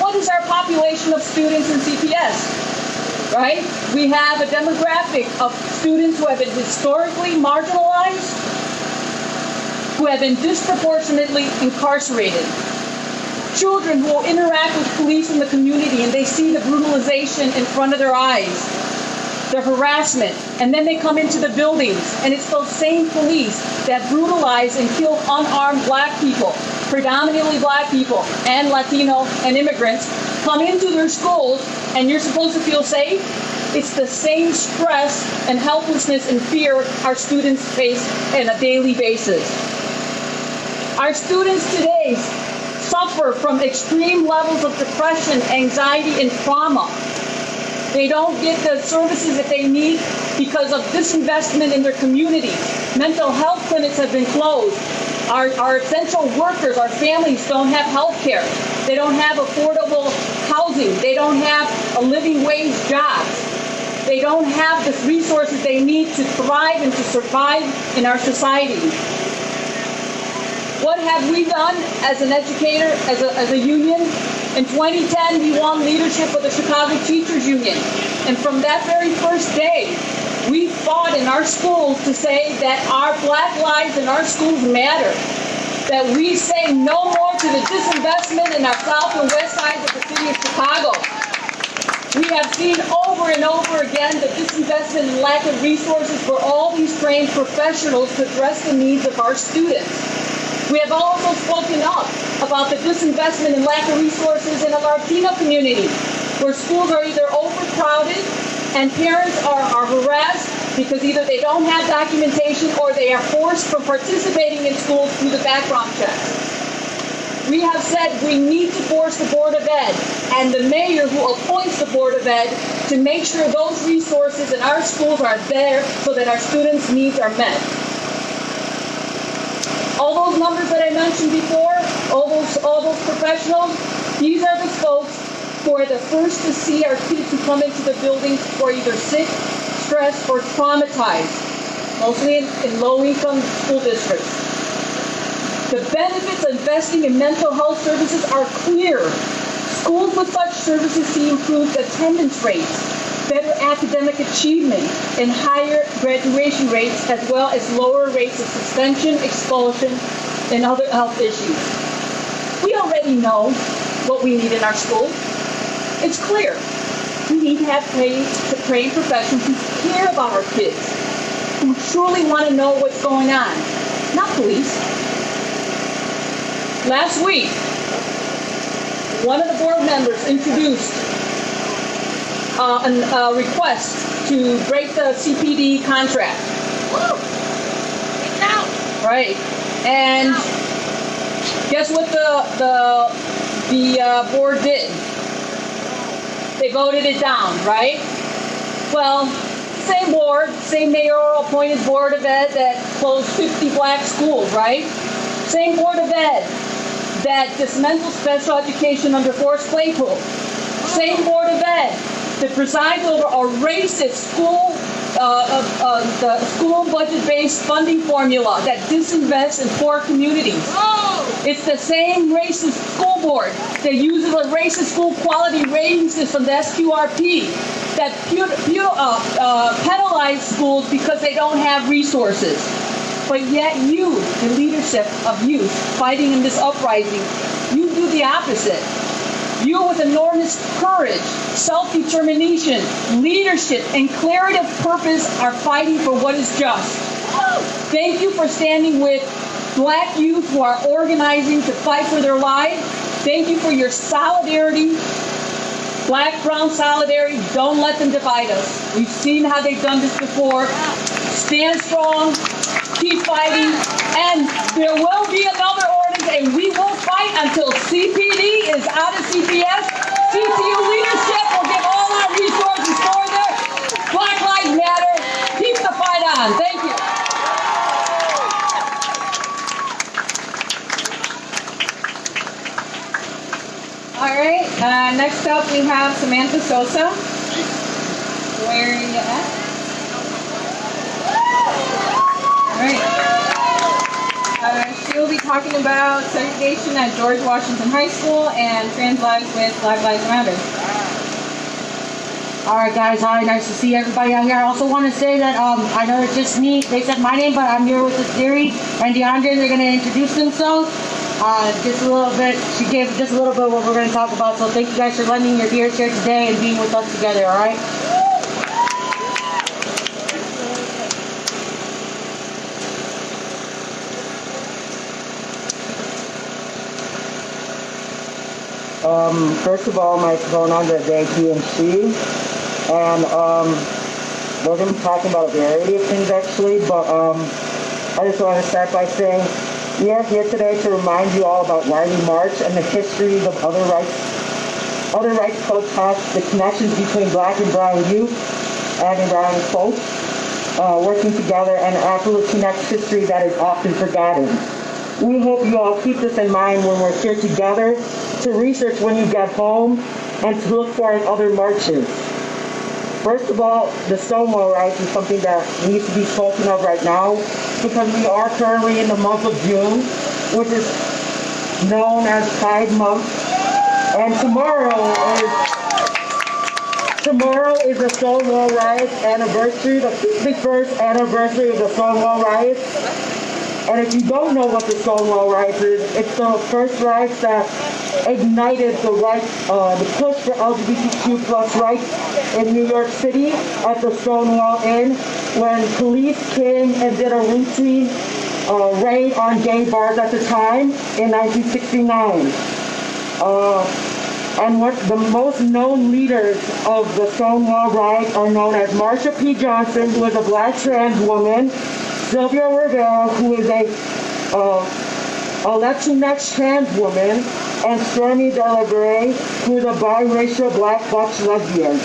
What is our population of students in CPS? Right? We have a demographic of students who have been historically marginalized, who have been disproportionately incarcerated. Children who will interact with police in the community and they see the brutalization in front of their eyes, the harassment, and then they come into the buildings, and it's those same police that brutalize and kill unarmed black people, predominantly black people, and Latino and immigrants, come into their schools, and you're supposed to feel safe? It's the same stress and helplessness and fear our students face on a daily basis. Our students today suffer from extreme levels of depression, anxiety, and trauma. They don't get the services that they need because of disinvestment in their communities. Mental health clinics have been closed. Our essential workers, our families don't have health care. They don't have affordable housing. They don't have a living wage job. They don't have the resources they need to thrive and to survive in our society. What have we done as an educator, as a union? In 2010, we won leadership of the Chicago Teachers Union. And from that very first day, we fought in our schools to say that our black lives in our schools matter. That we say no more to the disinvestment in our south and west sides of the city of Chicago. We have seen over and over again the disinvestment and lack of resources for all these trained professionals to address the needs of our students. We have also spoken up about the disinvestment and lack of resources in the Latino community, where schools are either overcrowded and parents are harassed because either they don't have documentation or they are forced from participating in schools through the background checks. We have said we need to force the Board of Ed and the mayor who appoints the Board of Ed to make sure those resources in our schools are there so that our students' needs are met. All those numbers that I mentioned before, all those professionals, these are the folks who are the first to see our kids who come into the buildings who are either sick, stressed, or traumatized, mostly in low-income school districts. The benefits of investing in mental health services are clear. Schools with such services see improved attendance rates, better academic achievement, and higher graduation rates, as well as lower rates of suspension, expulsion, and other health issues. We already know what we need in our schools. It's clear. We need to have trained professionals who care about our kids, who truly want to know what's going on, not police. Last week, one of the board members introduced a request to break the CPD contract. Woo! Take it out. Right. And guess what the board did? They voted it down, right? Well, same board, same mayoral appointed Board of Ed that closed 50 black schools, right? Same Board of Ed that dismantled special education under forced play pool. Same Board of Ed that presides over a racist school the school budget-based funding formula that disinvests in poor communities. It's the same racist school board that uses a racist school quality rating system, the SQRP, that penalize schools because they don't have resources. But yet you, the leadership of youth fighting in this uprising, you do the opposite. You, with enormous courage, self-determination, leadership, and clarity of purpose, are fighting for what is just. Thank you for standing with Black youth who are organizing to fight for their lives. Thank you for your solidarity. Black-brown solidarity. Don't let them divide us. We've seen how they've done this before. Stand strong. Keep fighting. And there will be another ordinance, and we will fight until CPD is out of CPS. CTU leadership will give all our resources for there. Black Lives Matter. Keep the fight on. Thank you. All right, next up we have Samantha Sosa. Where are you at? All right. She will be talking about segregation at George Washington High School and trans lives with Black Lives Matter. All right, guys. Hi, nice to see everybody out here. I also want to say that I know it's just me. They said my name, but I'm here with Theory and DeAndre. They're going to introduce themselves. Just a little bit. She gave just a little bit of what we're going to talk about. So thank you guys for lending your ears here today and being with us together. All right. First of all, my pronouns are they, he, and she. And we're going to be talking about a variety of things actually, but I just want to start by saying we are here today to remind you all about why we march and the histories of other rights protests, the connections between Black and brown youth and brown folks working together, and Afro-Latinx history that is often forgotten. We hope you all keep this in mind when we're here together, to research when you get home, and to look for in other marches. First of all, the Stonewall rights is something that needs to be spoken of right now, because we are currently in the month of June, which is known as Pride Month, and tomorrow is the Stonewall Riots anniversary, the 51st anniversary of the Stonewall Riots. And if you don't know what the Stonewall Riots is, it's the first riots that ignited the push for LGBTQ plus rights in New York City at the Stonewall Inn, when police came and did a routine raid on gay bars at the time in 1969. And what the most known leaders of the Stonewall Riots are known as Marsha P. Johnson, who is a Black trans woman, Sylvia Rivera, who is a Latinx trans woman, and Stormy Delabre, who is a biracial Black butch lesbian,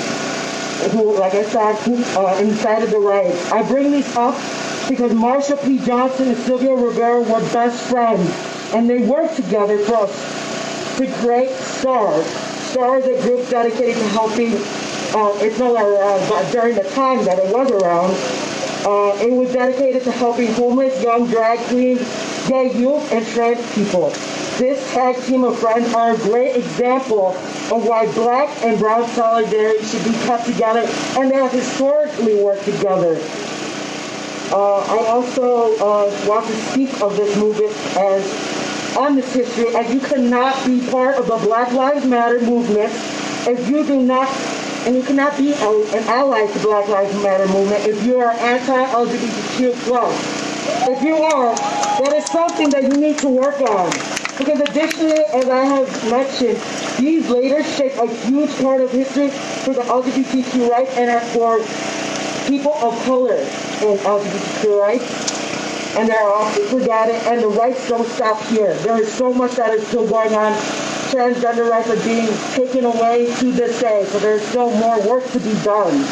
who, like I said, incited the riots. I bring these up because Marsha P. Johnson and Sylvia Rivera were best friends, and they worked together to create STARS. STARS is a group dedicated to helping, it's no longer around, but during the time that it was around, it was dedicated to helping homeless young drag queens, gay youth, and trans people. This tag team of friends are a great example of why Black and brown solidarity should be kept together, and they have historically worked together. I also want to speak of this movement on this history, as you cannot be part of the Black Lives Matter movement if you do not, and you cannot be an ally to Black Lives Matter movement if you are anti-LGBTQ+. If you are, that is something that you need to work on. Because additionally, as I have mentioned, these leaders shape a huge part of history for the LGBTQ rights and for people of color in LGBTQ rights. And they're often forgotten, and the rights don't stop here. There is so much that is still going on. Transgender rights are being taken away to this day, so there's still more work to be done.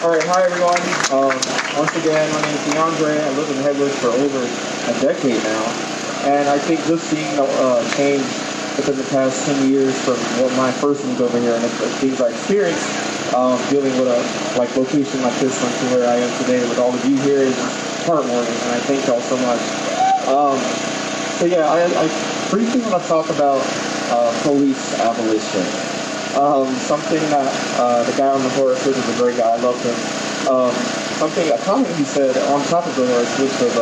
All right, hi everyone. Once again, my name is DeAndre. I live in Hegewisch for over a decade now, and I think just seeing change within the past 10 years from what my first move over here and the things I experienced dealing with a location like this one to where I am today with all of you here is heartwarming, and I thank y'all so much. So yeah, I briefly want to talk about police abolition. Something that the guy on the horse, which is a great guy, I love him. A comment he said on top of the horse, which was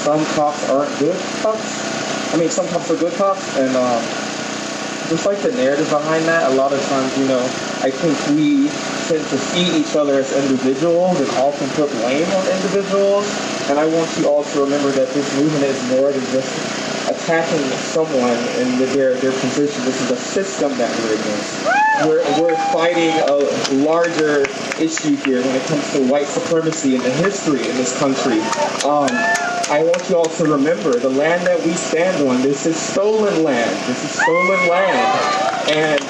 some cops aren't good cops. I mean, some cops are good cops, and just like the narrative behind that, a lot of times, I think we tend to see each other as individuals and often put blame on individuals. And I want you all to remember that this movement is more than just attacking someone in their position. This is a system that we're against. We're fighting a larger issue here when it comes to white supremacy and the history in this country. I want you all to remember the land that we stand on. This is stolen land. This is stolen land. And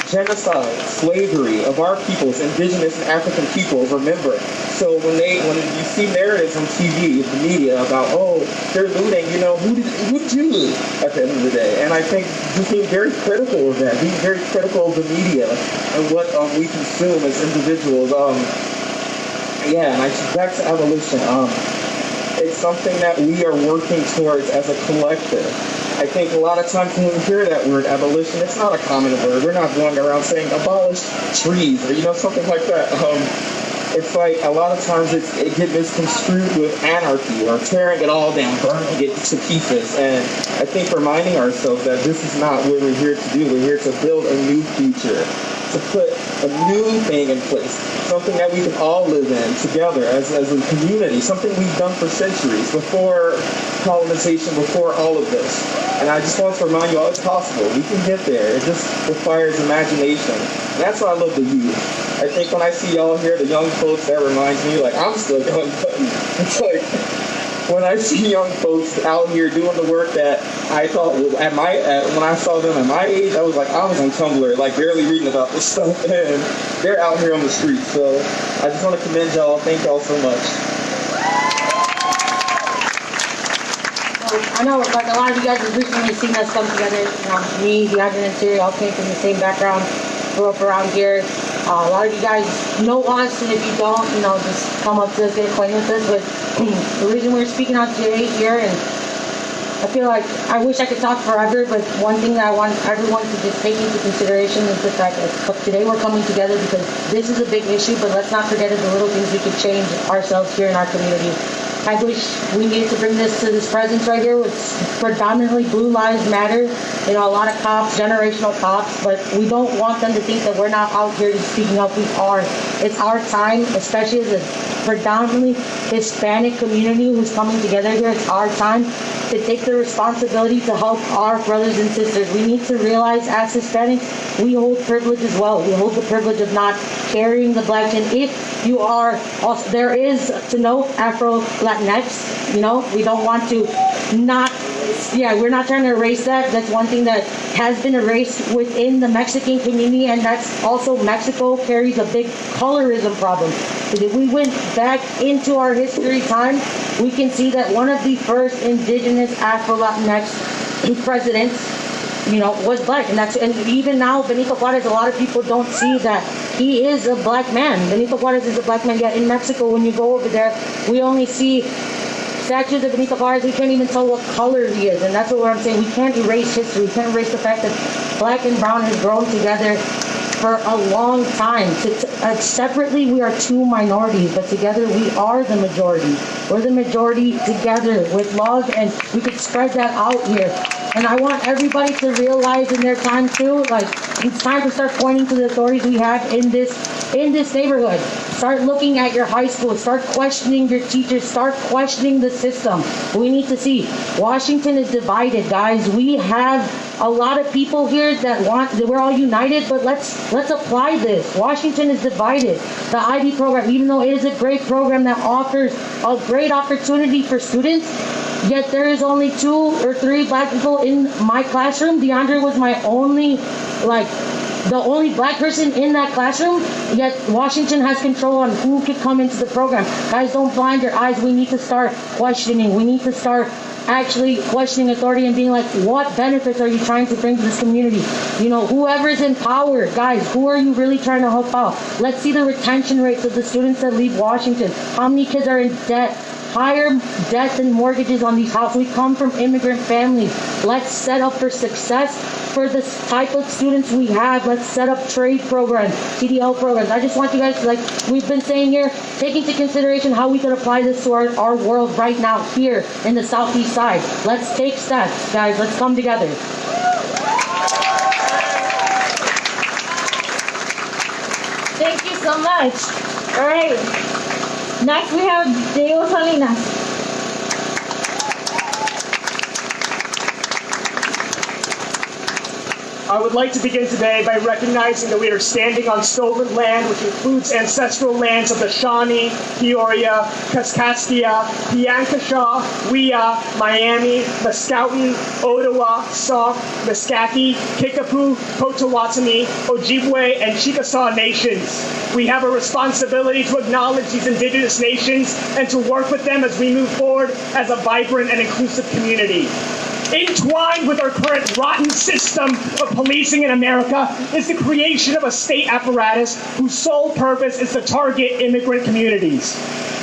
genocide, slavery of our peoples, indigenous and African peoples, remember. So when you see narratives on TV, the media about, oh, they're looting, who did you loot at the end of the day? And I think just being very critical of that, being very critical of the media and what we consume as individuals. And back to abolition. It's something that we are working towards as a collective. I think a lot of times when we hear that word abolition, it's not a common word. We're not going around saying abolish trees or something like that. It's like a lot of times it gets misconstrued with anarchy or tearing it all down, burning it to pieces. And I think reminding ourselves that this is not what we're here to do. We're here to build a new future, to put a new thing in place, something that we can all live in together as a community, something we've done for centuries, before colonization, before all of this. And I just want to remind you all it's possible. We can get there. It just requires imagination. And that's why I love the youth. I think when I see y'all here, the young folks, that reminds me, I'm still young, but it's like, when I see young folks out here doing the work that I thought when I saw them at my age, I was on Tumblr, barely reading about this stuff, and they're out here on the streets. So I just want to commend y'all. Thank y'all so much. I know, a lot of you guys have recently seen us come together. Me, DeAndre, and Siri all came from the same background, grew up around here. A lot of you guys know us, and if you don't, just come up to us, get acquainted with us. But the reason we're speaking out today here, and I feel like I wish I could talk forever, but one thing that I want everyone to just take into consideration is the fact that today we're coming together because this is a big issue, but let's not forget the little things we could change ourselves here in our community. I wish we needed to bring this to this presence right here with predominantly Blue Lives Matter, a lot of cops, generational cops, but we don't want them to think that we're not out here speaking up. We are. It's our time, especially as a predominantly Hispanic community who's coming together here. It's our time to take the responsibility to help our brothers and sisters. We need to realize as Hispanics, we hold privilege as well. We hold the privilege of not carrying the black. And if you are, also, there is, to note, Afro-Latinx, we don't want to we're not trying to erase that. That's one thing that has been erased within the Mexican community, and that's also Mexico carries a big colorism problem. Because if we went back into our history time, we can see that one of the first indigenous Afro-Latinx presidents, was black, and even now Benito Juarez, a lot of people don't see that he is a black man. Benito Juarez is a black man. Yet in Mexico, when you go over there, we only see statues of Benito Juarez. We can't even tell what color he is, and that's what I'm saying. We can't erase history. We can't erase the fact that black and brown has grown together for a long time. Separately, we are two minorities, but together we are the majority. We're the majority together with love, and we could spread that out here. And I want everybody to realize in their time too, it's time to start pointing to the authorities we have in this neighborhood. Start looking at your high school. Start questioning your teachers. Start questioning the system. We need to see. Washington is divided, guys. We have a lot of people here that we're all united, but let's apply this. Washington is divided. The IB program, even though it is a great program that offers a great opportunity for students, yet there is only 2 or 3 black people in my classroom. DeAndre was my only, the only black person in that classroom, yet Washington has control on who could come into the program. Guys, don't blind your eyes. We need to start questioning. We need to start actually questioning authority and being like, what benefits are you trying to bring to this community? You know, whoever's in power, guys, who are you really trying to help out? Let's see the retention rates of the students that leave Washington. How many kids are in debt? Higher debts and mortgages on these houses. We come from immigrant families. Let's set up for success for the type of students we have. Let's set up trade programs, CDL programs. I just want you guys to, like we've been saying here, take into consideration how we can apply this to our world right now here in the southeast side. Let's take steps, guys. Let's come together. Thank you so much. All right. Next we have Diego Salinas. I would like to begin today by recognizing that we are standing on stolen land, which includes ancestral lands of the Shawnee, Peoria, Kaskaskia, Piankashaw, Wea, Miami, Mascoutin, Ottawa, Sauk, Meskwaki, Kickapoo, Potawatomi, Ojibwe, and Chickasaw nations. We have a responsibility to acknowledge these indigenous nations and to work with them as we move forward as a vibrant and inclusive community. Entwined with our current rotten system of policing in America is the creation of a state apparatus whose sole purpose is to target immigrant communities.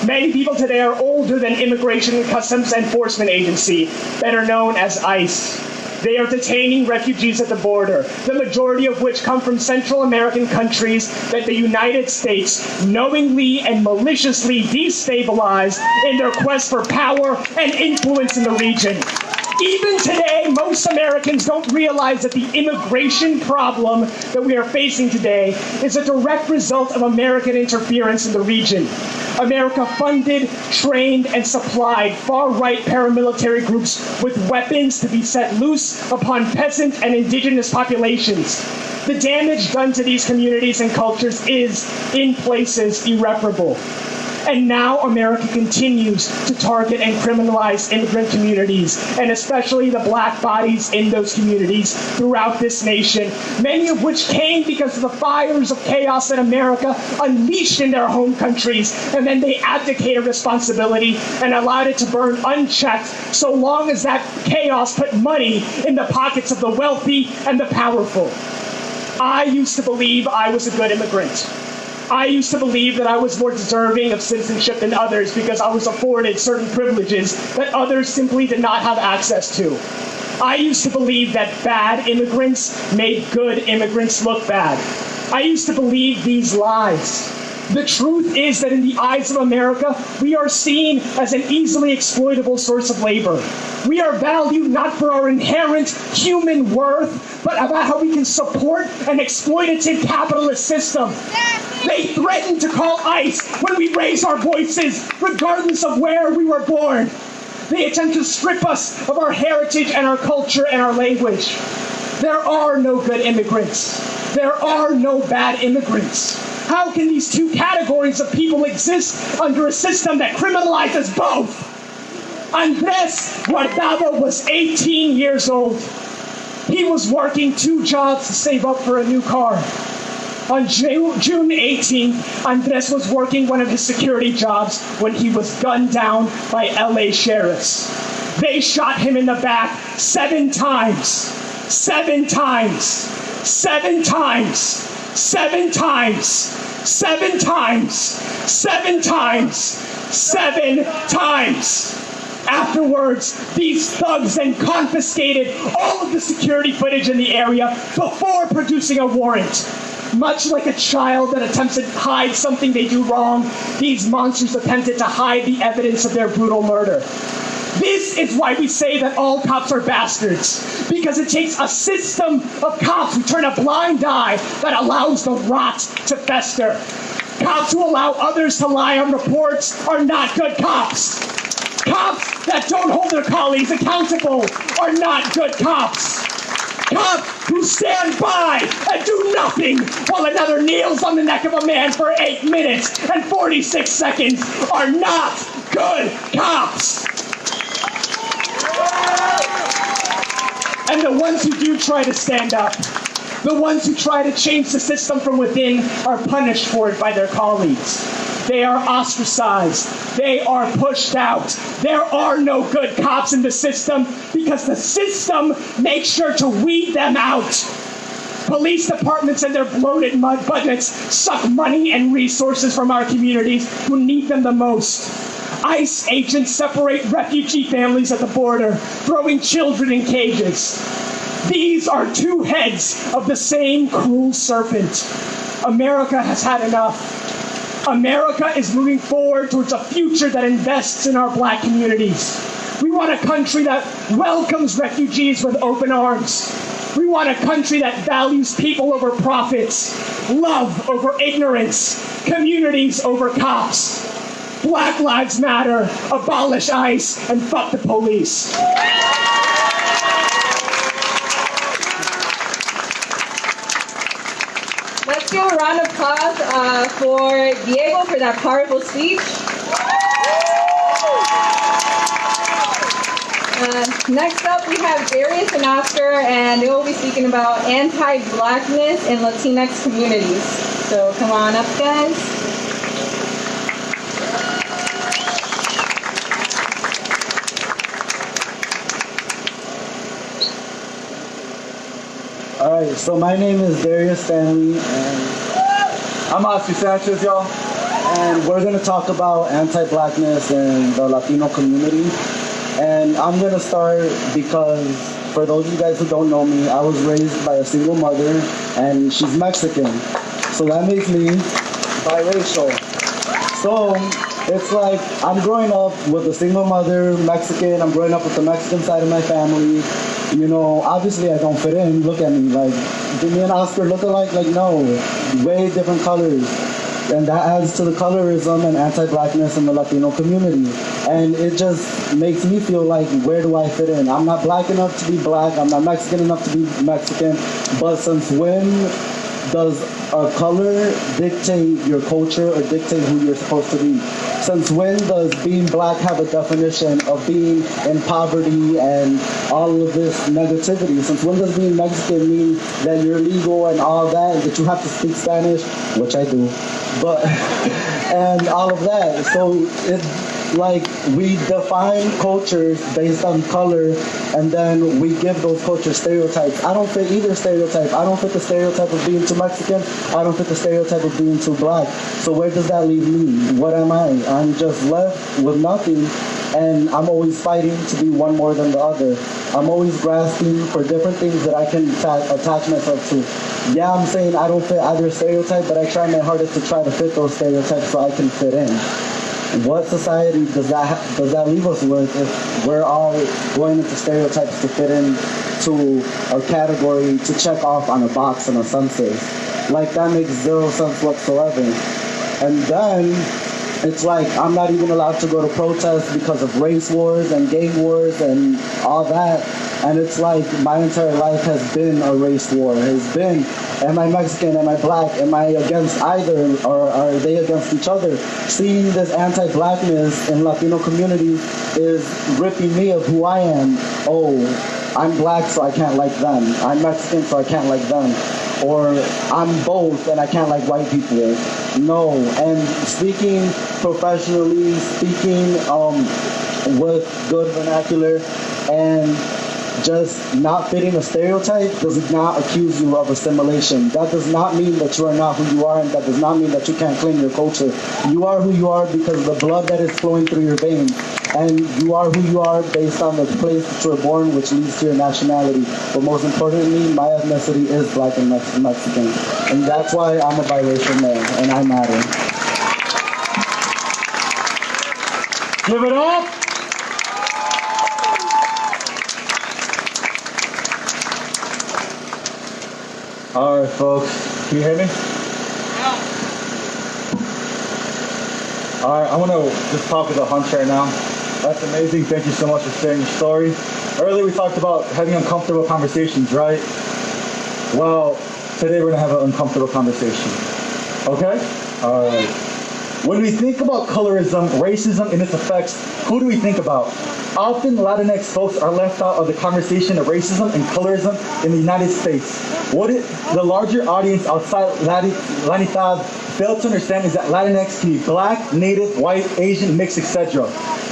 Many people today are older than Immigration and Customs Enforcement Agency, better known as ICE. They are detaining refugees at the border, the majority of which come from Central American countries that the United States knowingly and maliciously destabilized in their quest for power and influence in the region. Even today, most Americans don't realize that the immigration problem that we are facing today is a direct result of American interference in the region. America funded, trained, and supplied far-right paramilitary groups with weapons to be set loose upon peasant and indigenous populations. The damage done to these communities and cultures is, in places, irreparable. And now America continues to target and criminalize immigrant communities, and especially the black bodies in those communities throughout this nation, many of which came because of the fires of chaos that America unleashed in their home countries, and then they abdicated responsibility and allowed it to burn unchecked so long as that chaos put money in the pockets of the wealthy and the powerful. I used to believe I was a good immigrant. I used to believe that I was more deserving of citizenship than others because I was afforded certain privileges that others simply did not have access to. I used to believe that bad immigrants made good immigrants look bad. I used to believe these lies. The truth is that in the eyes of America, we are seen as an easily exploitable source of labor. We are valued not for our inherent human worth, but about how we can support an exploitative capitalist system. They threaten to call ICE when we raise our voices, regardless of where we were born. They attempt to strip us of our heritage and our culture and our language. There are no good immigrants. There are no bad immigrants. How can these two categories of people exist under a system that criminalizes both? Andres Guardado was 18 years old. He was working 2 jobs to save up for a new car. On June 18th, Andres was working one of his security jobs when he was gunned down by LA sheriffs. They shot him in the back 7 times. 7 times. 7 times. 7 times. 7 times. 7 times. 7 times. Afterwards, these thugs then confiscated all of the security footage in the area before producing a warrant. Much like a child that attempts to hide something they do wrong, these monsters attempted to hide the evidence of their brutal murder. This is why we say that all cops are bastards, because it takes a system of cops who turn a blind eye that allows the rot to fester. Cops who allow others to lie on reports are not good cops. Cops that don't hold their colleagues accountable are not good cops. Cops who stand by and do nothing while another kneels on the neck of a man for 8 minutes and 46 seconds are not good cops. And the ones who do try to stand up, the ones who try to change the system from within, are punished for it by their colleagues. They are ostracized. They are pushed out. There are no good cops in the system because the system makes sure to weed them out. Police departments and their bloated mud budgets suck money and resources from our communities who need them the most. ICE agents separate refugee families at the border, throwing children in cages. These are two heads of the same cruel serpent. America has had enough. America is moving forward towards a future that invests in our black communities. We want a country that welcomes refugees with open arms. We want a country that values people over profits, love over ignorance, communities over cops. Black Lives Matter, abolish ICE, and fuck the police. Let's give a round of applause for Diego for that powerful speech. Next up, we have Darius and Oscar, and they will be speaking about anti-blackness in Latinx communities. So come on up, guys. Alright, so my name is Darius Stanley, and I'm Oscar Sanchez, y'all. And we're going to talk about anti-blackness in the Latino community. And I'm going to start because, for those of you guys who don't know me, I was raised by a single mother, and she's Mexican. So that makes me biracial. So it's like I'm growing up with a single mother, Mexican. I'm growing up with the Mexican side of my family. You know, obviously I don't fit in. Look at me, like, give me an Oscar look alike. Like, no, way different colors. And that adds to the colorism and anti-blackness in the Latino community. And it just makes me feel like, where do I fit in? I'm not black enough to be black. I'm not Mexican enough to be Mexican. But since when does a color dictate your culture or dictate who you're supposed to be? Since when does being black have a definition of being in poverty and all of this negativity? Since when does being Mexican mean that you're illegal and all that, and that you have to speak Spanish, which I do, but, and all of that. So it's like we define cultures based on color, and then we give those cultures stereotypes. I don't fit either stereotype. I don't fit the stereotype of being too Mexican. I don't fit the stereotype of being too black. So where does that leave me? What am I? I'm just left with nothing, and I'm always fighting to be one more than the other. I'm always grasping for different things that I can attach myself to. Yeah, I'm saying I don't fit either stereotype, but I try my hardest to try to fit those stereotypes so I can fit in. What society does that leave us with if we're all going into stereotypes to fit in to a category to check off on a box in a census? Like, that makes zero sense whatsoever. And then it's like I'm not even allowed to go to protests because of race wars and gang wars and all that. And it's like my entire life has been a race war. Has been, am I Mexican? Am I black? Am I against either? Or are they against each other? Seeing this anti-blackness in Latino community is ripping me of who I am. Oh, I'm black, so I can't like them. I'm Mexican, so I can't like them. Or I'm both and I can't like white people. No. And speaking professionally, speaking with good vernacular, and just not fitting a stereotype does not accuse you of assimilation. That does not mean that you are not who you are, and that does not mean that you can't claim your culture. You are who you are because of the blood that is flowing through your veins. And you are who you are based on the place that you were born, which leads to your nationality. But most importantly, my ethnicity is black and Mexican. And that's why I'm a biracial man, and I matter. Give it up. All right, folks. Can you hear me? All right, I want to just talk with a hunch right now. That's amazing. Thank you so much for sharing your story. Earlier, we talked about having uncomfortable conversations, right? Well, today we're going to have an uncomfortable conversation. Okay? All right. When we think about colorism, racism, and its effects, who do we think about? Often, Latinx folks are left out of the conversation of racism and colorism in the United States. What is the larger audience outside Latinidad fail to understand is that Latinx can be black, native, white, Asian, mixed, etc.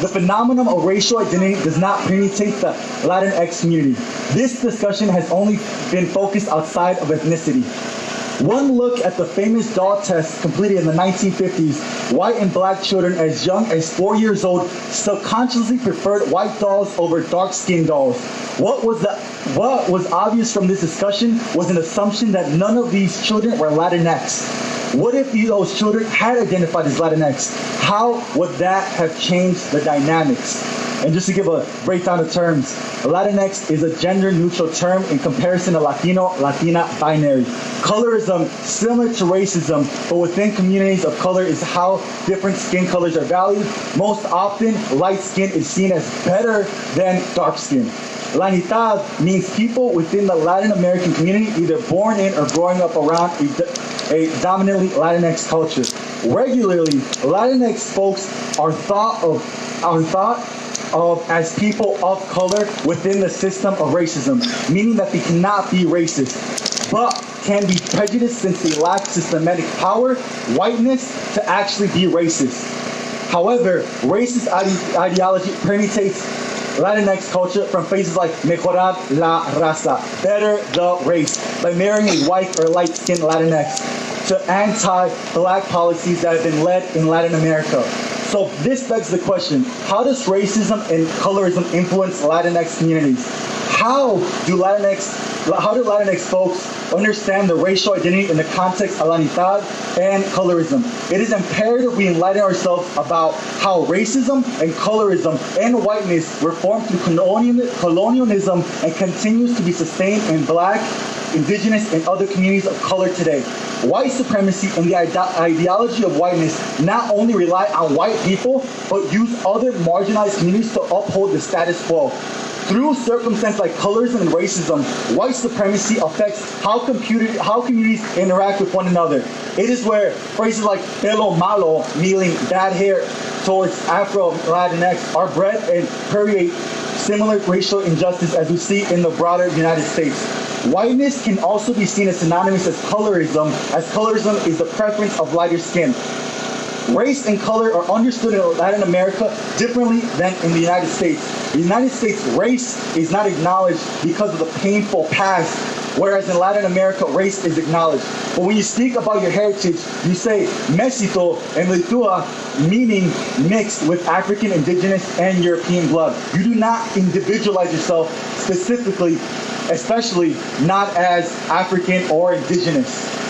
The phenomenon of racial identity does not permeate the Latinx community. This discussion has only been focused outside of ethnicity. One look at the famous doll test completed in the 1950s, white and black children as young as 4 years old subconsciously preferred white dolls over dark-skinned dolls. What was obvious from this discussion was an assumption that none of these children were Latinx. What if those children had identified as Latinx? How would that have changed the dynamics? And just to give a breakdown of terms, Latinx is a gender-neutral term in comparison to Latino, Latina, binary. Colorism, similar to racism, but within communities of color is how different skin colors are valued. Most often, light skin is seen as better than dark skin. Lanitad means people within the Latin American community, either born in or growing up around a dominantly Latinx culture. Regularly, Latinx folks are thought of as people of color within the system of racism, meaning that they cannot be racist, but can be prejudiced since they lack systematic power, whiteness, to actually be racist. However, racist ideology permeates Latinx culture from phrases like mejorar la raza, better the race, by marrying a white or light-skinned Latinx, to anti-black policies that have been led in Latin America. So this begs the question, how does racism and colorism influence Latinx communities? How do Latinx folks understand the racial identity in the context of Lanitad and colorism? It is imperative we enlighten ourselves about how racism and colorism and whiteness were formed through colonialism and continues to be sustained in black, indigenous, and other communities of color today. White supremacy and the ideology of whiteness not only rely on white people, but use other marginalized communities to uphold the status quo. Through circumstances like colorism and racism, white supremacy affects how communities interact with one another. It is where phrases like pelo malo, meaning bad hair, towards Afro-Latinx are bred and permeate similar racial injustice as we see in the broader United States. Whiteness can also be seen as synonymous as colorism is the preference of lighter skin. Race and color are understood in Latin America differently than in the United States. In the United States, race is not acknowledged because of the painful past, whereas in Latin America, race is acknowledged. But when you speak about your heritage, you say Mesito and Litua, meaning mixed with African, indigenous, and European blood. You do not individualize yourself specifically, especially not as African or indigenous.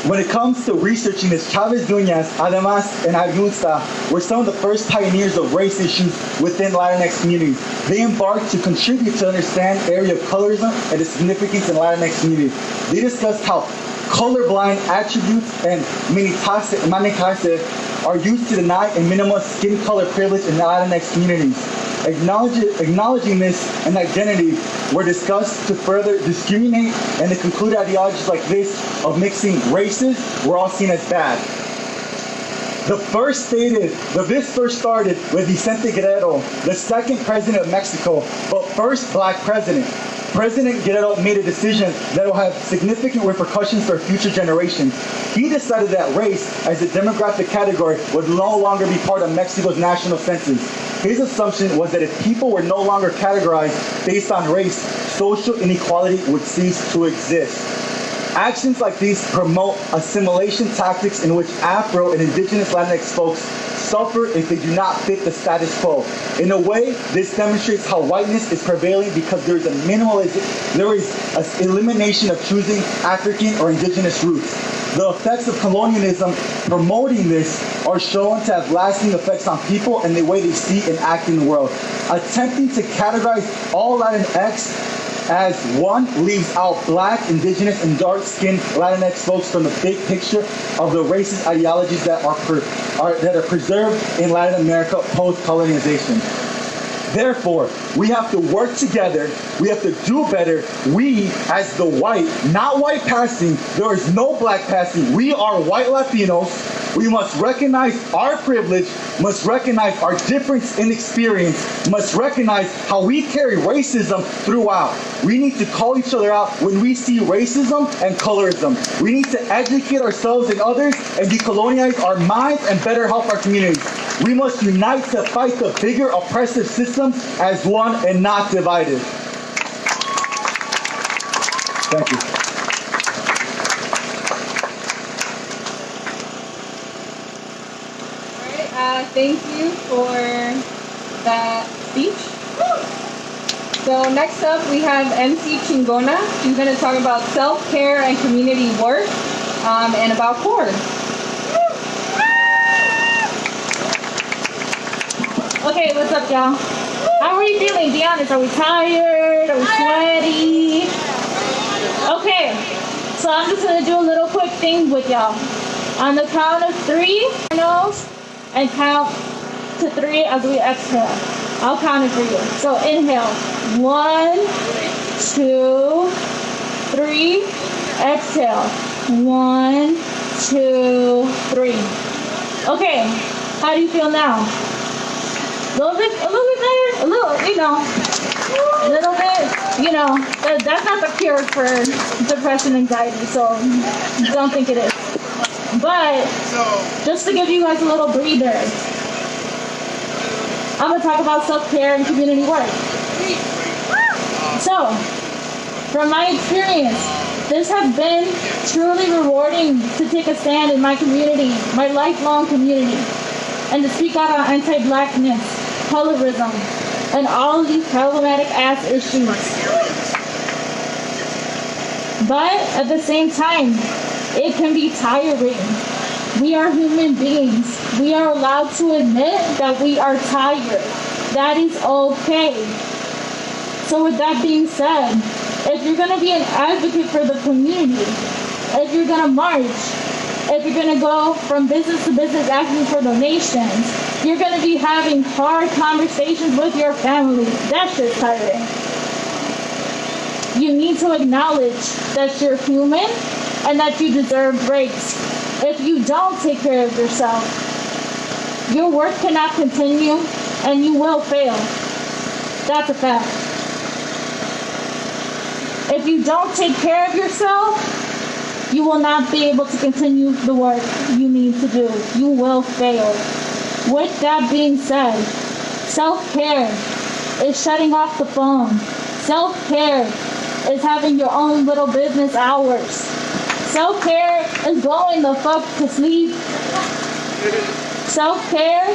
When it comes to researching this, Chavez Duñas, Además, and Ayunza were some of the first pioneers of race issues within Latinx communities. They embarked to contribute to understand the area of colorism and its significance in Latinx community. They discussed how colorblind attributes and manecase are used to deny and minimize skin color privilege in Latinx communities. Acknowledging this and identity were discussed to further discriminate, and to conclude ideologies like this of mixing races were all seen as bad. This first started with Vicente Guerrero, the second president of Mexico, but first black president. President Guerrero made a decision that will have significant repercussions for future generations. He decided that race, as a demographic category, would no longer be part of Mexico's national census. His assumption was that if people were no longer categorized based on race, social inequality would cease to exist. Actions like these promote assimilation tactics in which Afro and indigenous Latinx folks suffer if they do not fit the status quo. In a way, this demonstrates how whiteness is prevailing because there is an elimination of choosing African or indigenous roots. The effects of colonialism promoting this are shown to have lasting effects on people and the way they see and act in the world. Attempting to categorize all Latinx as one leaves out black, indigenous, and dark-skinned Latinx folks from the big picture of the racist ideologies that are preserved in Latin America post-colonization. Therefore, we have to work together. We have to do better. We, as the white, not white passing, there is no black passing. We are white Latinos We must recognize our privilege, must recognize our difference in experience, must recognize how we carry racism throughout. We need to call each other out when we see racism and colorism. We need to educate ourselves and others and decolonize our minds and better help our communities. We must unite to fight the bigger oppressive systems as one and not divided. Thank you. Thank you for that speech. So next up we have MC Chingona. She's going to talk about self-care and community work and about CORE. Okay, what's up, y'all? How are we feeling? Be honest, are we tired? Are we sweaty? Okay, so I'm just going to do a little quick thing with y'all. On the count of 3, nose, and count to 3 as we exhale. I'll count it for you. So inhale. 1, 2, 3. Exhale. 1, 2, 3. Okay, how do you feel now? A little bit better? A little, a little bit, that's not the cure for depression and anxiety, so don't think it is. But just to give you guys a little breather, I'm going to talk about self-care and community work. So, from my experience, this has been truly rewarding to take a stand in my community, my lifelong community, and to speak out on anti-blackness, colorism, and all of these problematic ass issues. But at the same time, it can be tiring. We are human beings. We are allowed to admit that we are tired. That is okay. So with that being said, if you're going to be an advocate for the community, if you're going to march, if you're going to go from business to business asking for donations, you're going to be having hard conversations with your family. That shit's tiring. You need to acknowledge that you're human and that you deserve breaks. If you don't take care of yourself, your work cannot continue and you will fail. That's a fact. If you don't take care of yourself, you will not be able to continue the work you need to do. You will fail. With that being said, self-care is shutting off the phone. Self-care is having your own little business hours. Self-care is going the fuck to sleep. Self-care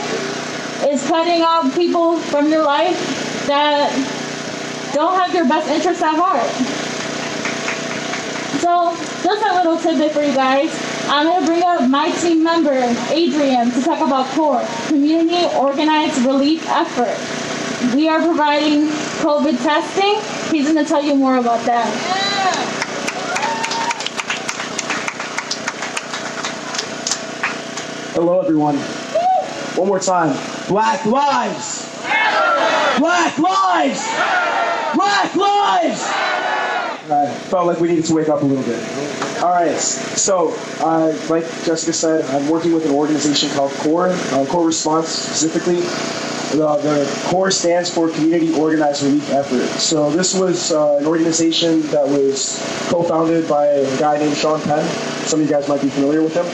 is cutting out people from your life that don't have your best interests at heart. So, just a little tidbit for you guys. I'm going to bring up my team member, Adrian, to talk about CORE, Community Organized Relief Effort. We are providing COVID testing. He's going to tell you more about that. Hello, everyone. One more time. Black lives! Black lives! Black lives! Felt like we needed to wake up a little bit. All right, so like Jessica said, I'm working with an organization called CORE, CORE Response specifically. The CORE stands for Community Organized Relief Effort. So this was an organization that was co-founded by a guy named Sean Penn. Some of you guys might be familiar with him.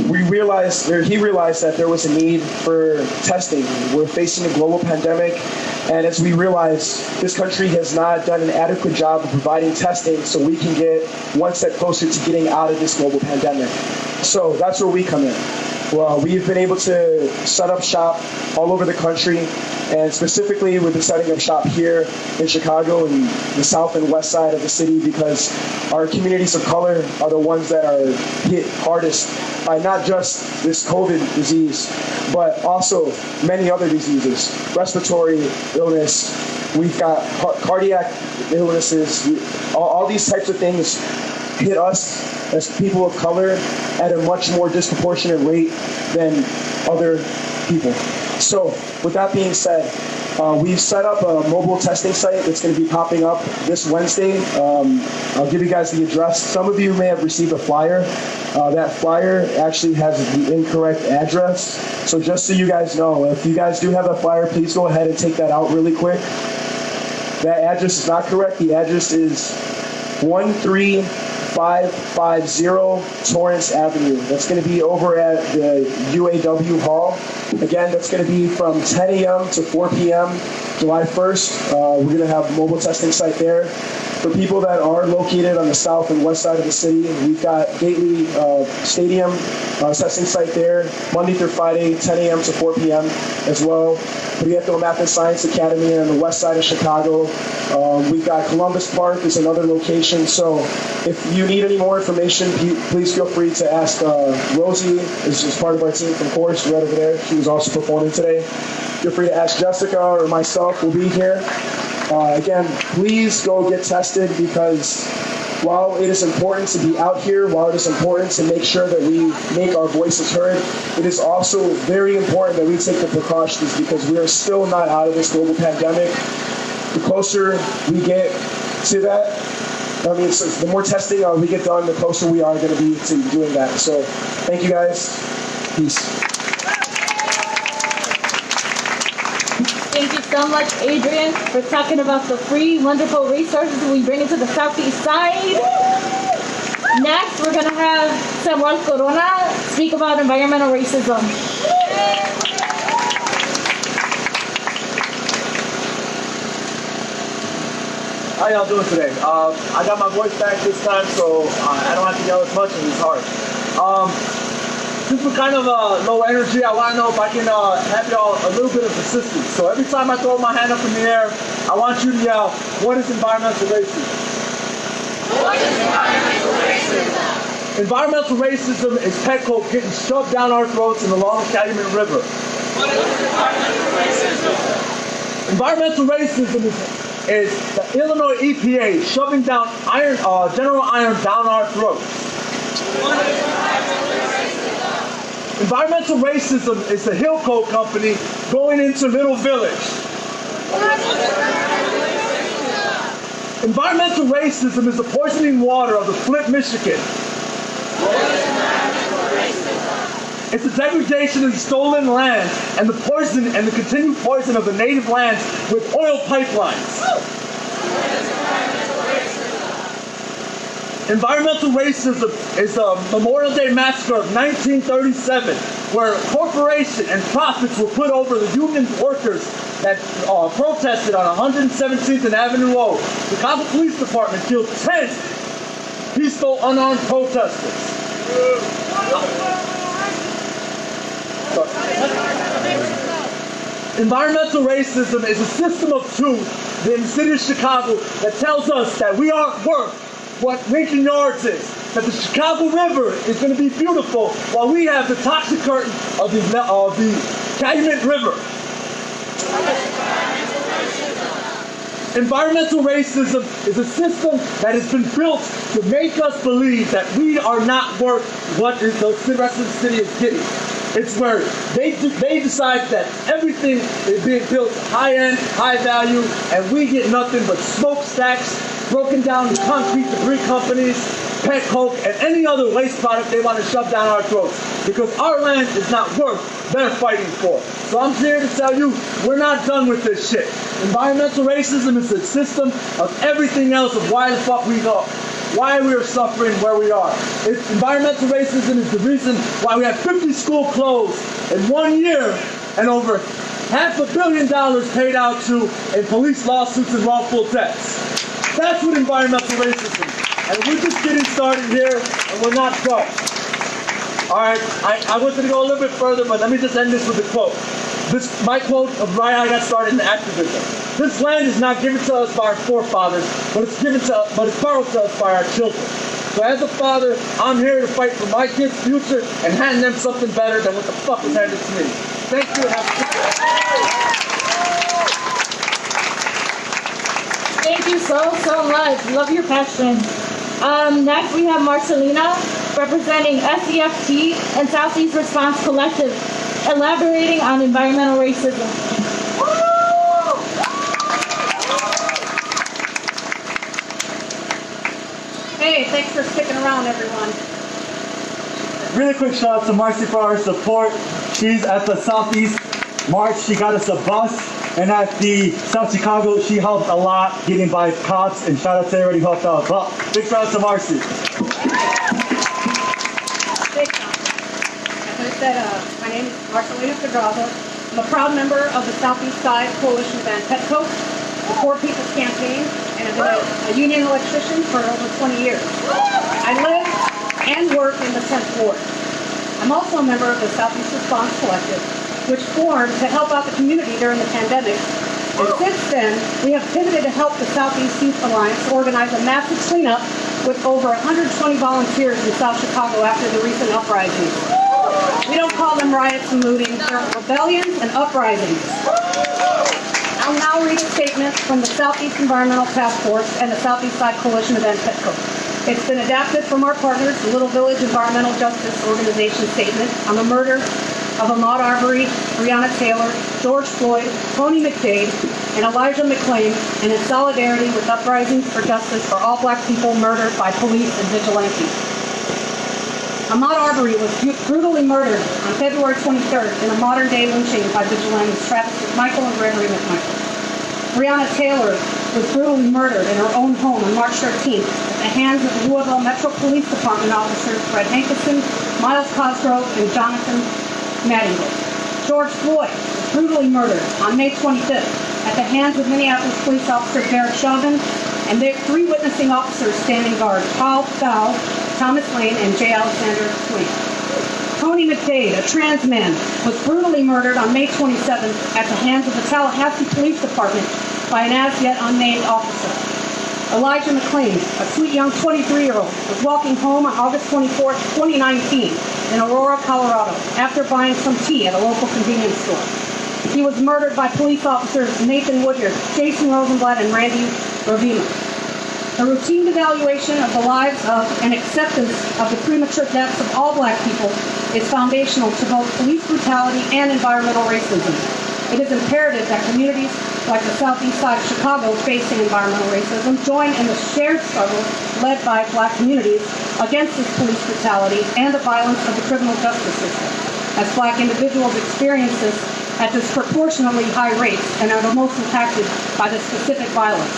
He realized that there was a need for testing. We're facing a global pandemic, and as we realize, this country has not done an adequate job of providing testing so we can get one step closer to getting out of this global pandemic. So that's where we come in. Well, we've been able to set up shop all over the country, and specifically we've been setting up shop here in Chicago and the south and west side of the city because our communities of color are the ones that are hit hardest by not just this COVID disease, but also many other diseases, respiratory illness. We've got cardiac illnesses. All these types of things hit us as people of color at a much more disproportionate rate than other people. So with that being said, we've set up a mobile testing site that's going to be popping up this Wednesday. I'll give you guys the address. Some of you may have received a flyer. That flyer actually has the incorrect address. So just so you guys know, if you guys do have a flyer, please go ahead and take that out really quick. That address is not correct. The address is 13550 Torrance Avenue. That's going to be over at the UAW Hall. Again, that's going to be from 10 a.m. to 4 p.m. July 1st. We're going to have a mobile testing site there. For people that are located on the south and west side of the city, we've got Gately Stadium testing site there, Monday through Friday, 10 a.m. to 4 p.m. as well. Prieto Math and Science Academy on the west side of Chicago. We've got Columbus Park is another location. So if you need any more information, please feel free to ask Rosie, is part of our team from Course, right over there. She was also performing today. Feel free to ask Jessica or myself. We'll be here. Again, please go get tested, because while it is important to be out here, while it is important to make sure that we make our voices heard, it is also very important that we take the precautions, because we are still not out of this global pandemic. The closer we get to that, so the more testing we get done, the closer we are going to be to doing that. So thank you guys. Peace. Thank you so much, Adrian, for talking about the free, wonderful resources we bring into the southeast side. Next, we're going to have Samuel Corona speak about environmental racism. How y'all doing today? I got my voice back this time, so I don't have to yell as much, and it's hard. Since we're kind of low energy, I want to know if I can have y'all a little bit of assistance. So every time I throw my hand up in the air, I want you to yell, what is environmental racism? What is environmental racism? Environmental racism is pet coke getting shoved down our throats in the long Calumet River. What is environmental racism? Environmental racism is the Illinois EPA shoving down General Iron down our throats. What is environmental racism is the Hill Coat Company going into Little Village. Environmental racism is the poisoning water of the Flint, Michigan. It's the degradation of the stolen land and the poison and the continued poison of the native lands with oil pipelines. Environmental racism is the Memorial Day Massacre of 1937, where corporation and profits were put over the union workers that protested on 117th and Avenue Road. The Chicago Police Department killed 10 peaceful, unarmed protesters. Environmental racism is a system of truth in the city of Chicago that tells us that we aren't worth what Lincoln Yards is, that the Chicago River is going to be beautiful while we have the toxic curtain of the Calumet River. Environmental racism is a system that has been built to make us believe that we are not worth what the rest of the city is getting. It's where they decide that everything is being built high-end, high-value, and we get nothing but smokestacks, broken down concrete debris companies, pet coke, and any other waste product they want to shove down our throats, because our land is not worth their fighting for. So I'm here to tell you, we're not done with this shit. Environmental racism is the system of everything else of why the fuck we go. Why we are suffering where we are. Environmental racism is the reason why we have 50 school closed in 1 year and over $500 million paid out to in police lawsuits and wrongful deaths. That's what environmental racism is. And we're just getting started here, and we're not done. All right, I wanted to go a little bit further, but let me just end this with a quote. My quote of why I got started in activism. This land is not given to us by our forefathers, but it's borrowed to us by our children. So as a father, I'm here to fight for my kids' future and hand them something better than what the fuck was handed to me. Thank you, and have a good day. Thank you so much. Love your passion. Next, we have Marcelina representing SEFT and Southeast Response Collective. elaborating on environmental racism. Hey, thanks for sticking around, everyone. Really quick shout out to Marcy for our support. She's at the Southeast March. She got us a bus. And at the South Chicago, she helped a lot getting by cops. And shout out to everybody who helped out. Well, big shout out to Marcy. As I said, my name is Marcelina Pedraza. I'm a proud member of the Southeast Side Coalition of Petco, the Poor People's Campaign, and I've been a union electrician for over 20 years. I live and work in the 10th Ward. I'm also a member of the Southeast Response Collective, which formed to help out the community during the pandemic. And since then, we have pivoted to help the Southeast Youth Alliance organize a massive cleanup with over 120 volunteers in South Chicago after the recent uprisings. We don't call them riots and looting, they're rebellions and uprisings. I'll now read a statement from the Southeast Environmental Task Force and the Southeast Side Coalition of Petco. It's been adapted from our partners, the Little Village Environmental Justice Organization statement on the murder of Ahmaud Arbery, Breonna Taylor, George Floyd, Tony McDade, and Elijah McClain, and in solidarity with uprisings for justice for all Black people murdered by police and vigilantes. Ahmaud Arbery was brutally murdered on February 23rd in a modern-day lynching by vigilantes Travis McMichael and Gregory McMichael. Breonna Taylor was brutally murdered in her own home on March 13th at the hands of the Louisville Metro Police Department officers Fred Hankerson, Miles Cosgrove, and Jonathan Mattingly. George Floyd was brutally murdered on May 25th at the hands of Minneapolis police officer Derek Chauvin and their 3 witnessing officers standing guard, Paul Dow, Thomas Lane, and J. Alexander Swain. Tony McDade, a trans man, was brutally murdered on May 27th at the hands of the Tallahassee Police Department by an as-yet unnamed officer. Elijah McClain, a sweet young 23-year-old, was walking home on August 24th, 2019 in Aurora, Colorado, after buying some tea at a local convenience store. He was murdered by police officers Nathan Woodyard, Jason Rosenblatt, and Randy Ravima. The routine devaluation of the lives of and acceptance of the premature deaths of all Black people is foundational to both police brutality and environmental racism. It is imperative that communities like the Southeast Side of Chicago facing environmental racism join in the shared struggle led by Black communities against this police brutality and the violence of the criminal justice system, as Black individuals experience this at disproportionately high rates and are the most impacted by the specific violence.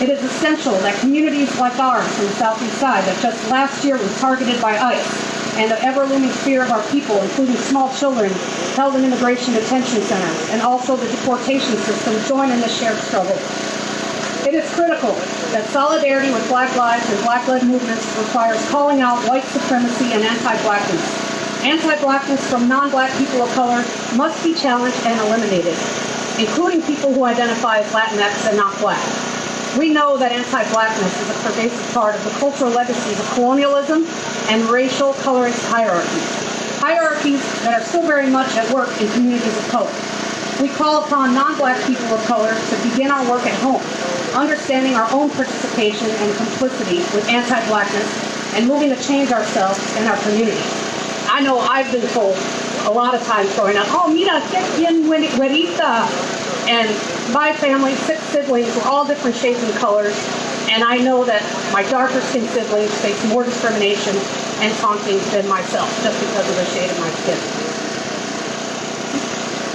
It is essential that communities like ours from the Southeast Side that just last year was targeted by ICE and the ever-looming fear of our people, including small children held in immigration detention centers, and also the deportation system, join in this shared struggle. It is critical that solidarity with Black lives and Black-led movements requires calling out white supremacy and anti-Blackness. Anti-Blackness from non-Black people of color must be challenged and eliminated, including people who identify as Latinx and not Black. We know that anti-Blackness is a pervasive part of the cultural legacies of colonialism and racial colorist hierarchies. Hierarchies that are still very much at work in communities of color. We call upon non-Black people of color to begin our work at home, understanding our own participation and complicity with anti-Blackness and moving to change ourselves and our communities. I know I've been told a lot of times growing up, oh, mira, que bien güerita. And my family, 6 siblings, were all different shapes and colors, and I know that my darker skinned siblings face more discrimination and taunting than myself, just because of the shade of my skin.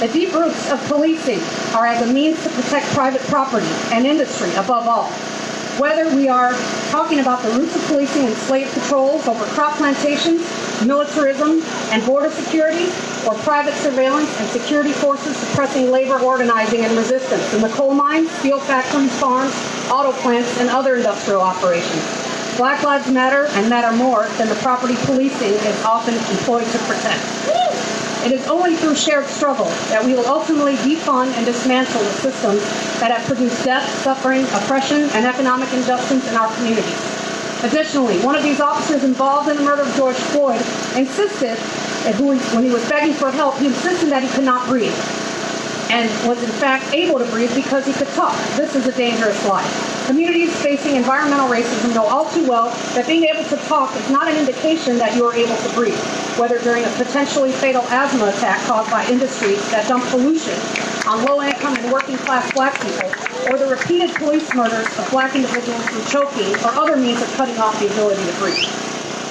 The deep roots of policing are as a means to protect private property and industry above all. Whether we are talking about the roots of policing and slave patrols over crop plantations, militarism, and border security, or private surveillance and security forces suppressing labor organizing and resistance in the coal mines, steel factories, farms, auto plants, and other industrial operations. Black lives matter and matter more than the property policing is often employed to protect. It is only through shared struggle that we will ultimately defund and dismantle the systems that have produced death, suffering, oppression, and economic injustice in our communities. Additionally, one of these officers involved in the murder of George Floyd insisted that when he was begging for help, he insisted that he could not breathe. and was in fact able to breathe because he could talk. This is a dangerous life. Communities facing environmental racism know all too well that being able to talk is not an indication that you are able to breathe, whether during a potentially fatal asthma attack caused by industries that dump pollution on low-income and working-class black people, or the repeated police murders of black individuals through choking or other means of cutting off the ability to breathe.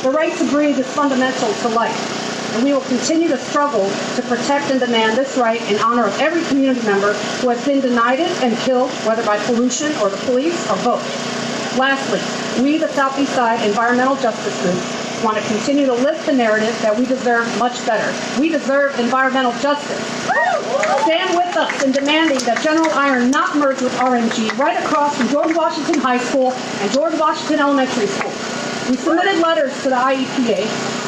The right to breathe is fundamental to life, and we will continue to struggle to protect and demand this right in honor of every community member who has been denied it and killed, whether by pollution or the police or both. Lastly, we, the Southeast Side Environmental Justice Group, want to continue to lift the narrative that we deserve much better. We deserve environmental justice. Stand with us in demanding that General Iron not merge with RMG right across from George Washington High School and George Washington Elementary School. We submitted letters to the IEPA,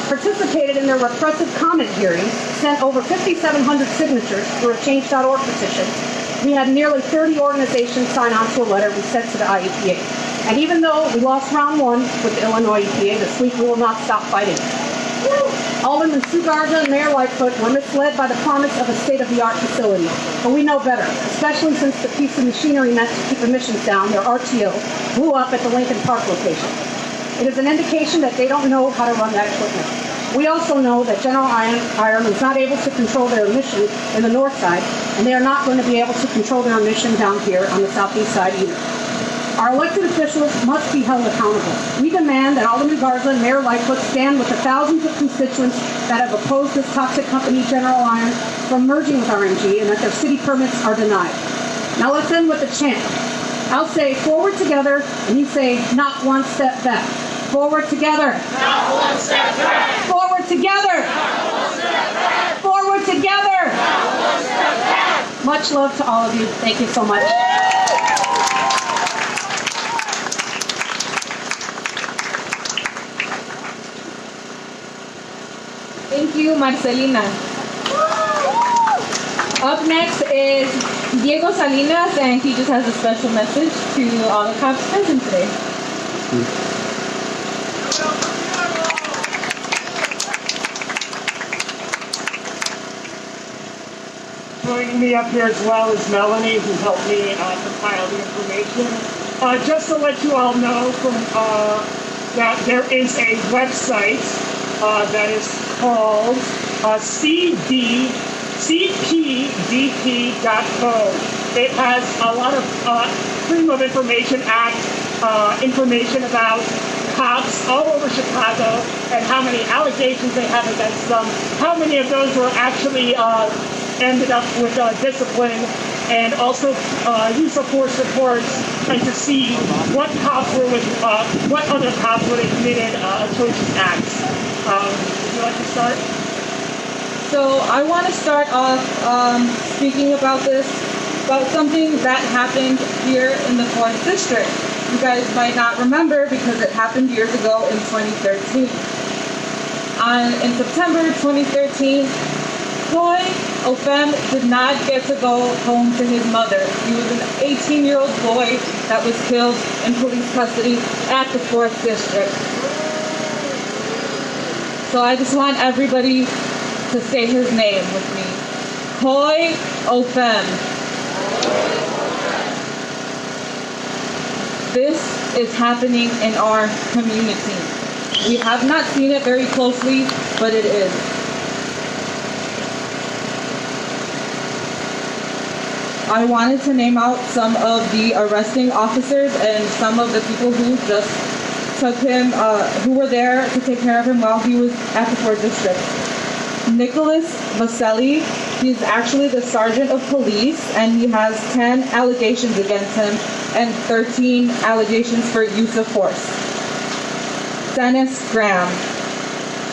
participated in their repressive comment hearings, sent over 5,700 signatures through a Change.org petition. We had nearly 30 organizations sign on to a letter we sent to the IEPA. And even though we lost round one with the Illinois EPA this week, we will not stop fighting. Alderman Sue Garza and Mayor Lightfoot were misled by the promise of a state-of-the-art facility. But we know better, especially since the piece of machinery meant to keep emissions down, their RTO, blew up at the Lincoln Park location. It is an indication that they don't know how to run that equipment. We also know that General Iron is not able to control their emission in the north side, and they are not going to be able to control their emission down here on the southeast side either. Our elected officials must be held accountable. We demand that Alderman Garza and Mayor Lightfoot stand with the thousands of constituents that have opposed this toxic company, General Iron, from merging with RMG, and that their city permits are denied. Now let's end with a chant. I'll say forward together, and you say not one step back. Forward together. Not one step back. Forward together. Not one step back. Forward together. Not one step back. Much love to all of you. Thank you so much. Thank you, Marcelina. Up next is Diego Salinas, and he just has a special message to all the cops present today. Joining me up here as well is Melanie, who helped me compile the information. Just to let you all know that there is a website that is called cpdp.co. It has a lot of Freedom of Information Act information about cops all over Chicago and how many allegations they have against them, how many of those were actually ended up with discipline, and also use of force reports, and to see what cops were with, what other cops were they committed atrocious acts. Would you like to start? So I want to start off speaking about something that happened here in the 4th District. You guys might not remember because it happened years ago in 2013. In September 2013, Troy Ofem did not get to go home to his mother. He was an 18-year-old boy that was killed in police custody at the 4th District. So I just want everybody to say his name with me. Troy Ofem. This is happening in our community. We have not seen it very closely, but it is. I wanted to name out some of the arresting officers and some of the people who just took him, who were there to take care of him while he was at the 4th District. Nicholas Maselli, he's actually the sergeant of police, and he has 10 allegations against him and 13 allegations for use of force. Dennis Graham,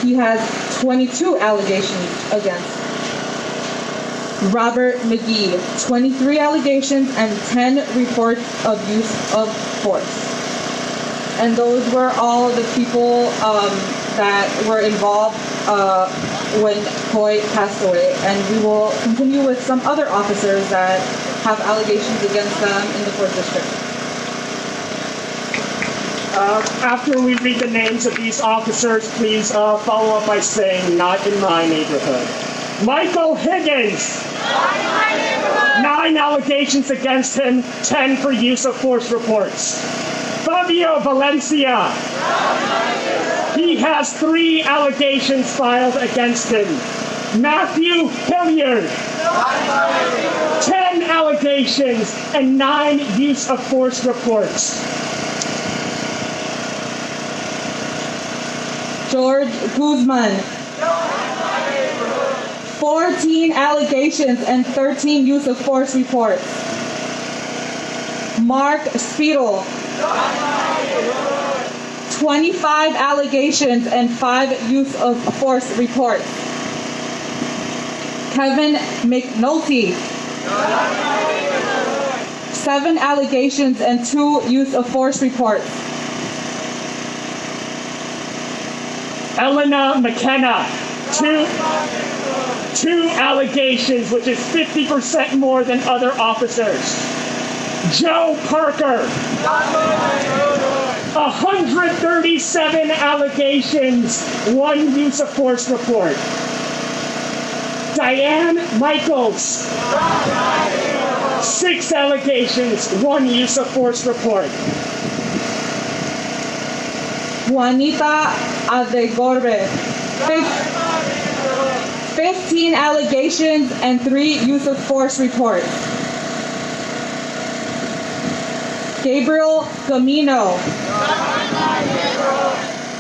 he has 22 allegations against him. Robert McGee, 23 allegations and 10 reports of use of force. And those were all the people that were involved when Troy passed away. And we will continue with some other officers that have allegations against them in the 4th District. After we read the names of these officers, please follow up by saying, "Not in my neighborhood." Michael Higgins. Not in my neighborhood. 9 allegations against him, 10 for use of force reports. Fabio Valencia. He has 3 allegations filed against him. Matthew Hilliard. 10 allegations and 9 use of force reports. George Guzman. 14 allegations and 13 use of force reports. Mark Spiedel. 25 allegations and 5 use of force reports. Kevin McNulty. 7 allegations and 2 use of force reports. Elena McKenna. 2 allegations, which is 50% more than other officers. Joe Parker. 137 allegations, 1 use of force report. Diane Michaels. 6 allegations, 1 use of force report. Juanita Adegorbe. 15 allegations and 3 use of force reports. Gabriel Gamino.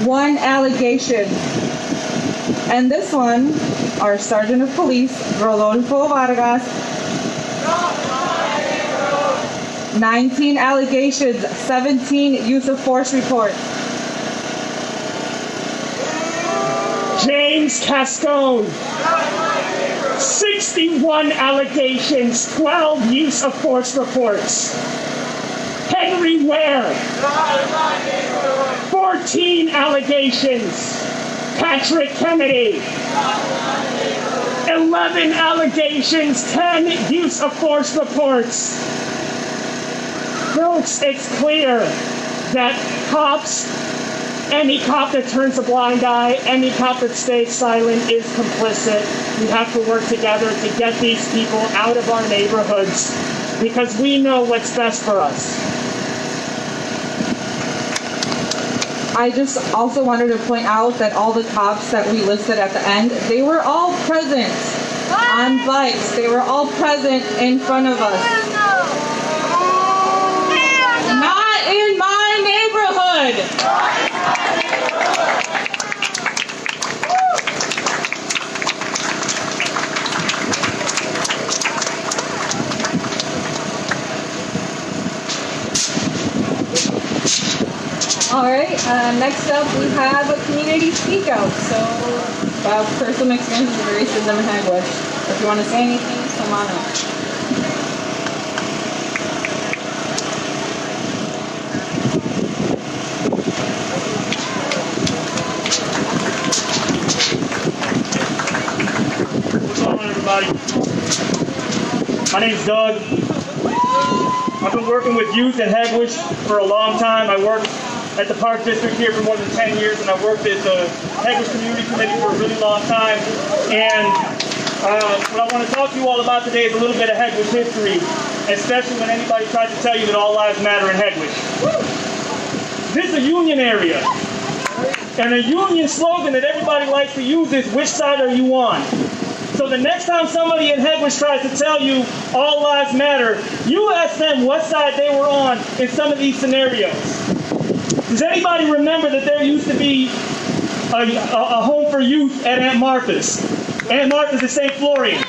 1 allegation. And this one, our Sergeant of Police, Rodolfo Vargas. 19 allegations, 17 use of force reports. James Cascone. 61 allegations, 12 use of force reports. Henry Ware. 14 allegations. Patrick Kennedy. 11 allegations, 10 use of force reports. Folks, it's clear that cops, any cop that turns a blind eye, any cop that stays silent is complicit. We have to work together to get these people out of our neighborhoods because we know what's best for us. I just also wanted to point out that all the cops that we listed at the end, they were all present on bikes. They were all present in front of us. Not in my neighborhood. All right, next up we have a community speak out. So about personal experiences of racism in Hegewisch. If you want to say anything, come on up. What's going on, everybody? My name's Doug. I've been working with youth in Hegewisch for a long time. I worked at the Park District here for more than 10 years, and I worked at the Hegewisch Community Committee for a really long time. And what I want to talk to you all about today is a little bit of Hegewisch history, especially when anybody tries to tell you that all lives matter in Hegewisch. This is a union area, and a union slogan that everybody likes to use is, which side are you on? So the next time somebody in Hegewisch tries to tell you all lives matter, you ask them what side they were on in some of these scenarios. Does anybody remember that there used to be a home for youth at Aunt Martha's? Aunt Martha's at St. Florian.